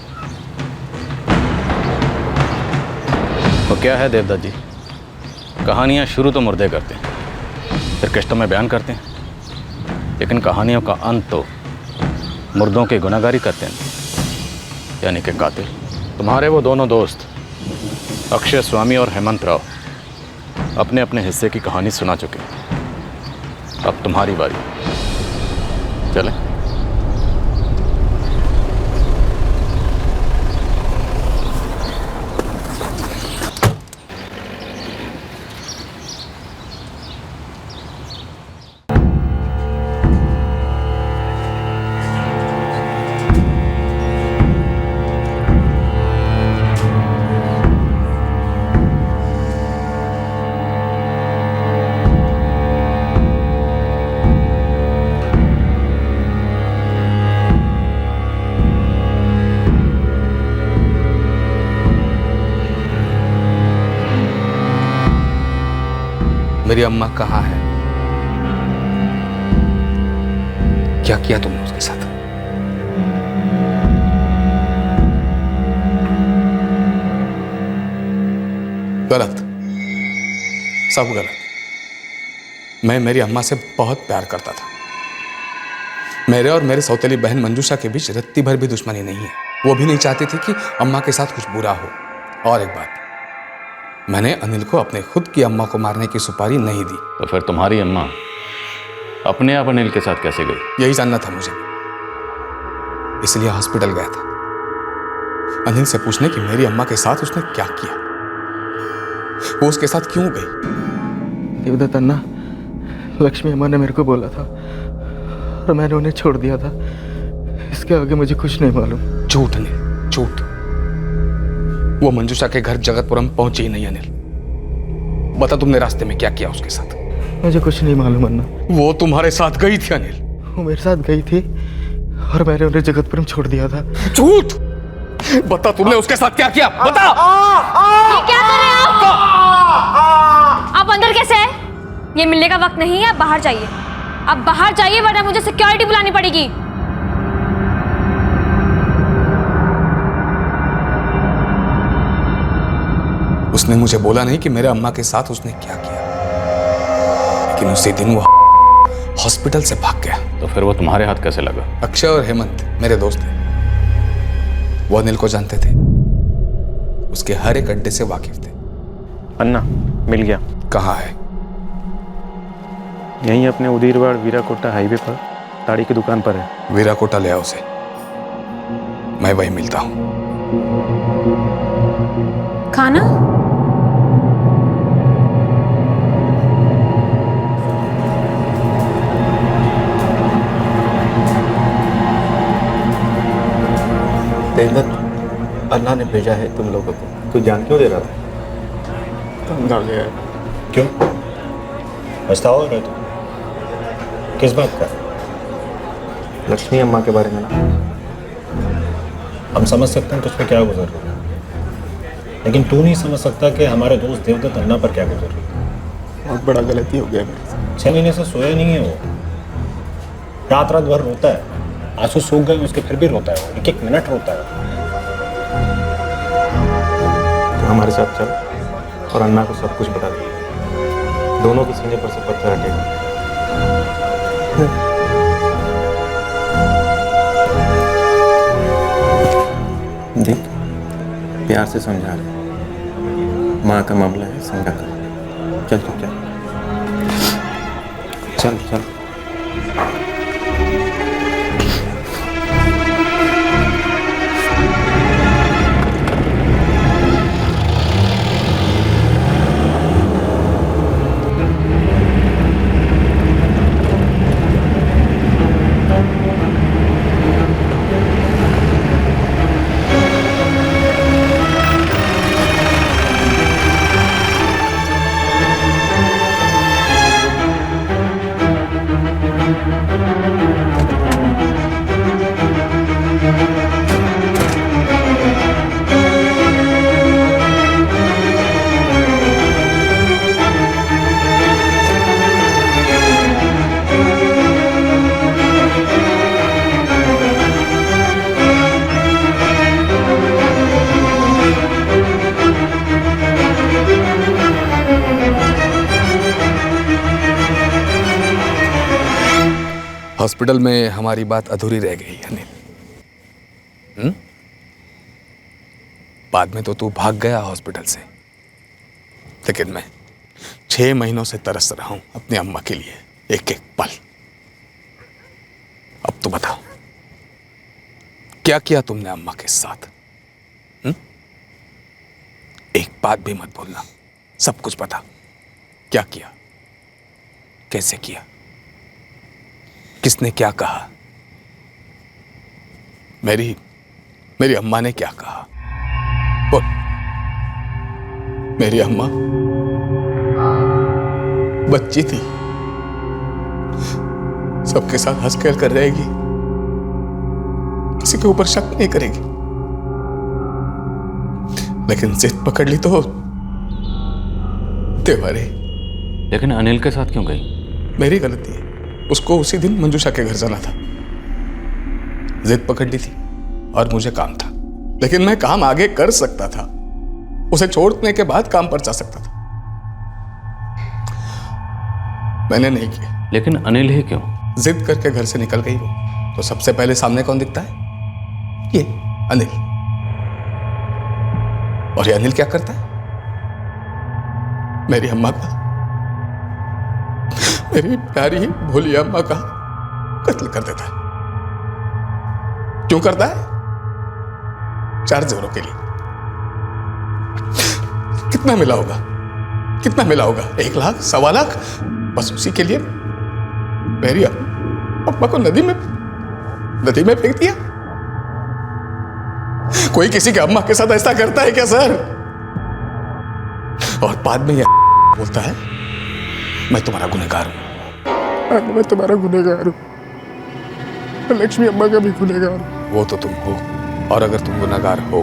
तो क्या है देवदत्त जी, कहानियाँ शुरू तो मुर्दे करते हैं, फिर किश्तों में बयान करते हैं, लेकिन कहानियों का अंत तो मुर्दों की गुनाहगारी करते हैं, यानी कि कातिल। तुम्हारे वो दोनों दोस्त अक्षय स्वामी और हेमंत राव अपने अपने हिस्से की कहानी सुना चुके हैं। अब तुम्हारी बारी, चलें? मेरी अम्मा कहाँ है? क्या किया तुमने उसके साथ? गलत, सब गलत। मैं मेरी अम्मा से बहुत प्यार करता था। मेरे और मेरे सौतेली बहन मंजूषा के बीच रत्ती भर भी दुश्मनी नहीं है। वो भी नहीं चाहती थी कि अम्मा के साथ कुछ बुरा हो। और एक बात, मैंने अनिल को अपने खुद की अम्मा को मारने की सुपारी नहीं दी। तो फिर तुम्हारी अम्मा अपने आप अनिल के साथ कैसे गई? यही जानना था मुझे, इसलिए हॉस्पिटल गया था अनिल से पूछने कि मेरी अम्मा के साथ उसने क्या किया, वो उसके साथ क्यों गई। देवदत्त अन्ना, लक्ष्मी अम्मा ने मेरे को बोला था और मैंने उन्हें छोड़ दिया था। इसके आगे मुझे कुछ नहीं मालूम। झूठ अनिल, झूठ। वो मंजूषा के घर जगतपुरम पहुंची ही नहीं अनिल। बता तुमने रास्ते में क्या किया उसके साथ? मुझे कुछ नहीं मालूम अन्ना। वो तुम्हारे साथ गई थी अनिल? वो मेरे साथ गई थी और मैंने उन्हें जगतपुरम छोड़ दिया था। झूठ। बता तुमने उसके साथ क्या किया, बता। ये क्या कर रहे हैं आप अंदर कैसे हैं? ये मिलने का वक्त नहीं है, आप बाहर जाइए। आप बाहर जाइए वरना मुझे सिक्योरिटी बुलानी पड़ेगी। उसने मुझे बोला नहीं कि मेरे अम्मा के साथ उसने क्या किया, लेकिन उसी दिन वो हॉस्पिटल से भाग गया। तो फिर वो तुम्हारे हाथ कैसे लगा? अक्षय और हेमंत मेरे दोस्त थे। वो अनिल को जानते थे, उसके हर एक अड्डे से वाकिफ थे। अन्ना, मिल गया। कहाँ है? यहीं अपने उदीरवाड़ वीराकोटा हाईवे पर ताड़ी की दुकान पर है। वीराकोटा ले आओ उसे, मैं वहीं मिलता हूँ। खाना? देवदत्त, अल्लाह ने भेजा है तुम लोगों को। तू जान क्यों दे रहा था? तंग आ गया। क्यों? पछतावा हो रहा है तू? किस बात का? लक्ष्मी अम्मा के बारे में ना। हम समझ सकते हैं तुझ पे क्या गुजर रहा है, लेकिन तू नहीं समझ सकता कि हमारे दोस्त देवदत्त अन्ना पर क्या गुजर रही है। बहुत बड़ा गलती हो गया मेरे से। 6 महीने से सोया नहीं है वो, रात रात भर रोता है, आंसू सूख गए उसके फिर भी रोता है, वो एक एक मिनट रोता है। तो हमारे साथ चल और अन्ना को सब कुछ बता दे, दोनों के सीने पर से पत्थर हटेगा। देख, प्यार से समझा रहे, माँ का मामला है, समझा कर। चल तू चल चल चल। हॉस्पिटल में हमारी बात अधूरी रह गई अनिल। बाद में तो तू भाग गया हॉस्पिटल से, लेकिन मैं 6 महीनों से तरस रहा हूं अपनी अम्मा के लिए, एक एक पल। अब तो बता, क्या किया तुमने अम्मा के साथ? एक बात भी मत भूलना, सब कुछ बता। क्या किया, कैसे किया, किसने क्या कहा, मेरी अम्मा ने क्या कहा? बोल। मेरी अम्मा बच्ची थी, सबके साथ हंस खेल कर रहेगी, किसी के ऊपर शक नहीं करेगी, लेकिन जिद पकड़ ली तो देवारे। लेकिन अनिल के साथ क्यों गई? मेरी गलती है, उसको उसी दिन मंजूषा के घर जाना था, जिद पकड़ ली थी और मुझे काम था, लेकिन मैं काम आगे कर सकता था, उसे छोड़ने के बाद काम पर जा सकता था, मैंने नहीं किया। लेकिन अनिल ही क्यों? जिद करके घर से निकल गई वो, तो सबसे पहले सामने कौन दिखता है? ये अनिल। और ये अनिल क्या करता है? मेरी अम्मा का, मेरी प्यारी भोली अम्मा का कत्ल कर देता है। क्यों करता है? 4 जेवरों के लिए। कितना मिला होगा, कितना मिला होगा? 1 लाख, 1.25 लाख, बस उसी के लिए मेरी अम्मा को नदी में फेंक दिया। कोई किसी की अम्मा के साथ ऐसा करता है क्या सर? और बाद में ये बोलता है मैं तुम्हारा गुनहगार हूं। मैं तुम्हारा गुनहगार हूं, लक्ष्मी अम्मा का भी गुनहगार हूं। वो तो तुम हो, और अगर तुम गुनहगार हो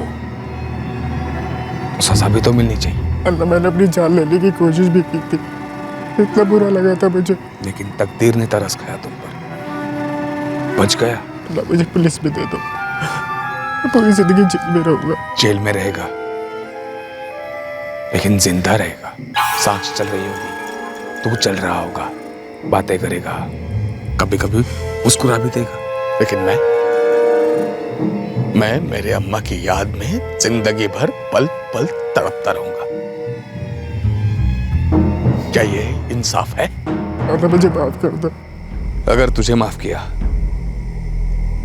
तो सजा भी तो मिलनी चाहिए। अल्लाह, मैंने अपनी जान लेने की कोशिश भी की थी, इतना बुरा लगा था मुझे, लेकिन तकदीर ने तरस खाया तुम पर, बच गया। अल्लाह, मुझे पुलिस में दे दो, पूरी जिंदगी जेल में रहूंगा। जेल में रहेगा, लेकिन जिंदा रहेगा। सांस चल रही होगी, तू चल रहा होगा, बातें करेगा, कभी कभी मुस्कुरा भी देगा, लेकिन मैं मेरे अम्मा की याद में जिंदगी भर पल पल तड़पता रहूंगा। क्या ये इंसाफ है? अल्लाह, मुझे माफ कर दो। अगर तुझे माफ किया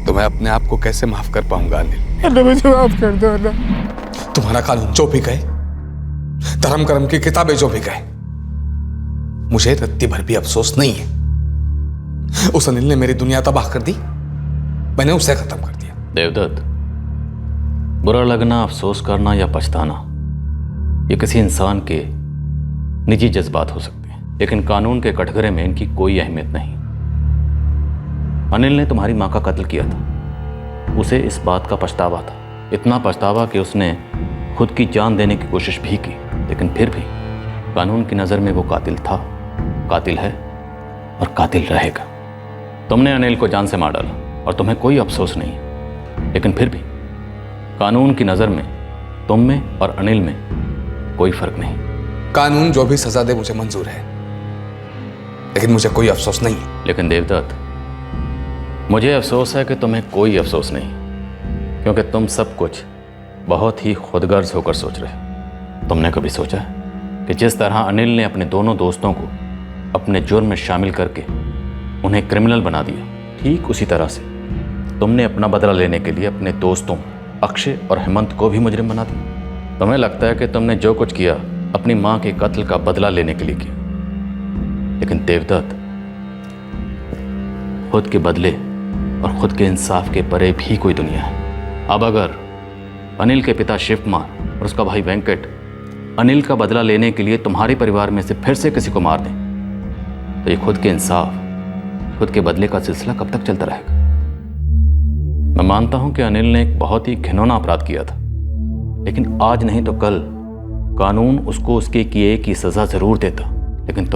तो मैं अपने आप को कैसे माफ कर पाऊंगा अनिल? अल्लाह, मुझे माफ कर दो। अल्लाह, तुम्हारा कानून जो भी कहे, धर्म कर्म की किताबें जो भी कहे, मुझे रत्ती भर भी अफसोस नहीं है। उस अनिल ने मेरी दुनिया तबाह कर दी, मैंने उसे खत्म कर दिया। देवदत्त, बुरा लगना, अफसोस करना या पछताना, ये किसी इंसान के निजी जज्बात हो सकते हैं, लेकिन कानून के कटघरे में इनकी कोई अहमियत नहीं। अनिल ने तुम्हारी माँ का कत्ल किया था, उसे इस बात का पछतावा था, इतना पछतावा कि उसने खुद की जान देने की कोशिश भी की, लेकिन फिर भी कानून की नज़र में वो कातिल था, कातिल है और कातिल रहेगा। तुमने अनिल को जान से मार डाला और तुम्हें कोई अफसोस नहीं, लेकिन फिर भी कानून की नज़र में तुम में और अनिल में कोई फर्क नहीं। कानून जो भी सजा दे मुझे मंजूर है, लेकिन मुझे कोई अफसोस नहीं। लेकिन देवदत्त, मुझे अफसोस है कि तुम्हें कोई अफसोस नहीं, क्योंकि तुम सब कुछ बहुत ही खुदगर्ज होकर सोच रहे। तुमने कभी सोचा कि जिस तरह अनिल ने अपने दोनों दोस्तों को अपने जुर्म में शामिल करके उन्हें क्रिमिनल बना दिया, ठीक उसी तरह से तुमने अपना बदला लेने के लिए अपने दोस्तों अक्षय और हेमंत को भी मुजरिम बना दिया। तुम्हें लगता है कि तुमने जो कुछ किया अपनी मां के कत्ल का बदला लेने के लिए किया, लेकिन देवदत्त, खुद के बदले और खुद के इंसाफ के परे भी कोई दुनिया है। अब अगर अनिल के पिता शिव कुमार और उसका भाई वेंकट अनिल का बदला लेने के लिए तुम्हारे परिवार में से फिर से किसी को मार दें, तो ये खुद के इंसाफ, खुद के बदले का सिलसिला कब तक चलता रहेगा? मैं मानता हूं कि अनिल ने एक बहुत ही घिनौना अपराध किया था, लेकिन आज नहीं तो कल कानून उसको उसके किए की सजा जरूर देता। लेकिन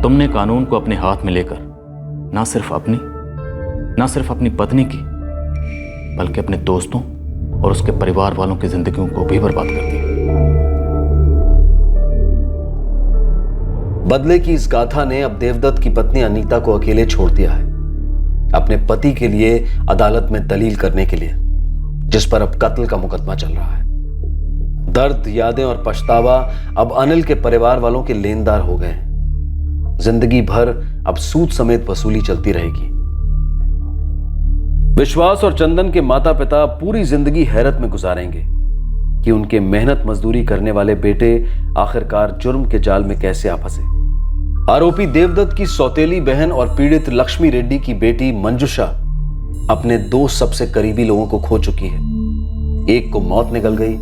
तुमने कानून को अपने हाथ में लेकर ना सिर्फ अपनी पत्नी की, बल्कि अपने दोस्तों और उसके परिवार वालों की जिंदगियों को भी बर्बाद कर दिया। बदले की इस गाथा ने अब देवदत्त की पत्नी अनीता को अकेले छोड़ दिया है, अपने पति के लिए अदालत में दलील करने के लिए, जिस पर अब कत्ल का मुकदमा चल रहा है। दर्द, यादें और पछतावा अब अनिल के परिवार वालों के लेनदार हो गए हैं। जिंदगी भर अब सूद समेत वसूली चलती रहेगी। विश्वास और चंदन के माता पिता पूरी जिंदगी हैरत में गुजारेंगे कि उनके मेहनत मजदूरी करने वाले बेटे आखिरकार जुर्म के जाल में कैसे आ फंसे। आरोपी देवदत्त की सौतेली बहन और पीड़ित लक्ष्मी रेड्डी की बेटी मंजुषा अपने दो सबसे करीबी लोगों को खो चुकी है। एक को मौत निगल गई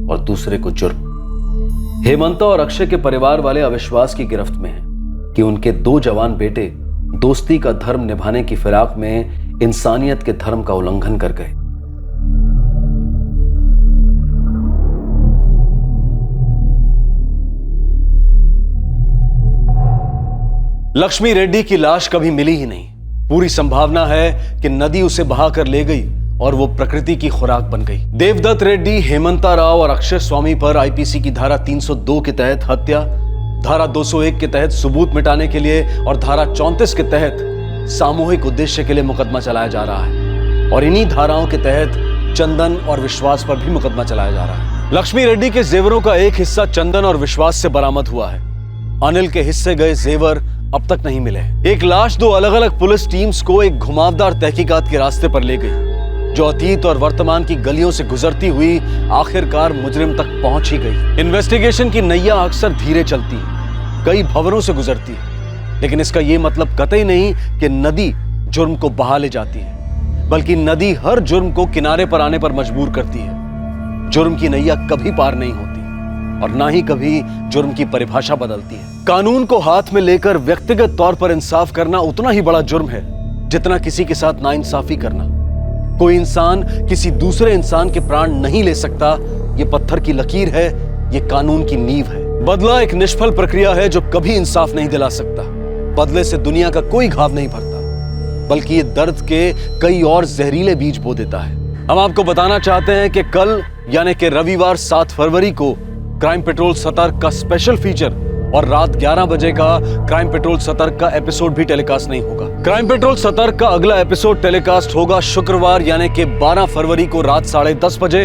और दूसरे को जुर्म। हेमंत और अक्षय के परिवार वाले अविश्वास की गिरफ्त में हैं कि उनके दो जवान बेटे दोस्ती का धर्म निभाने की फिराक में इंसानियत के धर्म का उल्लंघन कर गए। लक्ष्मी रेड्डी की लाश कभी मिली ही नहीं। पूरी संभावना है कि नदी उसे बहाकर ले गई और वो प्रकृति की खुराक बन गई। देवदत्त रेड्डी, हेमंता राव और अक्षय स्वामी पर आईपीसी की धारा 302 के तहत हत्या, धारा 201 के तहत सबूत मिटाने के लिए और धारा 34 के तहत सामूहिक उद्देश्य के लिए मुकदमा चलाया जा रहा है। और इन्हीं धाराओं के तहत चंदन और विश्वास पर भी मुकदमा चलाया जा रहा है। लक्ष्मी रेड्डी के जेवरों का एक हिस्सा चंदन और विश्वास से बरामद हुआ है। अनिल के हिस्से गए जेवर अब तक नहीं मिले। एक लाश दो अलग अलग पुलिस टीम्स को एक घुमावदार तहकीकात के रास्ते पर ले गई, जो अतीत और वर्तमान की गलियों से गुजरती हुई आखिरकार मुजरिम तक पहुंच ही गई। इन्वेस्टिगेशन की नैया अक्सर धीरे चलती है, कई भंवरों से गुजरती है, लेकिन इसका यह मतलब कतई नहीं कि नदी जुर्म को बहा ले जाती है, बल्कि नदी हर जुर्म को किनारे पर आने पर मजबूर करती है। जुर्म की नैया कभी पार नहीं होती और ना ही कभी जुर्म की परिभाषा बदलती है। कानून को हाथ में लेकर व्यक्तिगत तौर पर इंसाफ करना उतना ही बड़ा जुर्म है जितना किसी के साथ नाइंसाफी करना। कोई इंसान किसी दूसरे इंसान के प्राण नहीं ले सकता, ये पत्थर की लकीर है, ये कानून की नींव है। बदला एक निष्फल प्रक्रिया है जो कभी इंसाफ नहीं दिला सकता। बदले से दुनिया का कोई घाव नहीं भरता, बल्कि ये दर्द के कई और जहरीले बीज बो देता है। हम आपको बताना चाहते हैं कि कल यानी कि रविवार 7 फरवरी को क्राइम पेट्रोल सतर्क का स्पेशल फीचर और रात 11 बजे का क्राइम पेट्रोल सतर्क का एपिसोड भी टेलीकास्ट नहीं होगा। क्राइम पेट्रोल सतर्क का अगला एपिसोड टेलीकास्ट होगा शुक्रवार यानी कि 12 फरवरी को रात 10:30 बजे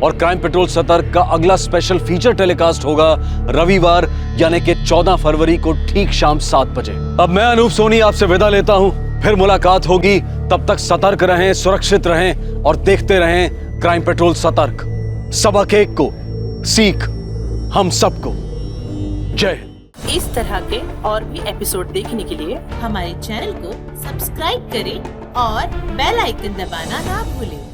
और क्राइम पेट्रोल सतर्क का अगला स्पेशल फीचर टेलीकास्ट होगा रविवार यानी कि 14 फरवरी को ठीक शाम 7 बजे। अब मैं अनूप सोनी आपसे विदा लेता हूं, फिर मुलाकात होगी। तब तक सतर्क रहें, सुरक्षित रहें और देखते रहें क्राइम पेट्रोल सतर्क। सबक एक को सीख हम सबको। जय। इस तरह के और भी एपिसोड देखने के लिए हमारे चैनल को सब्सक्राइब करें और बेल आइकन दबाना ना भूलें।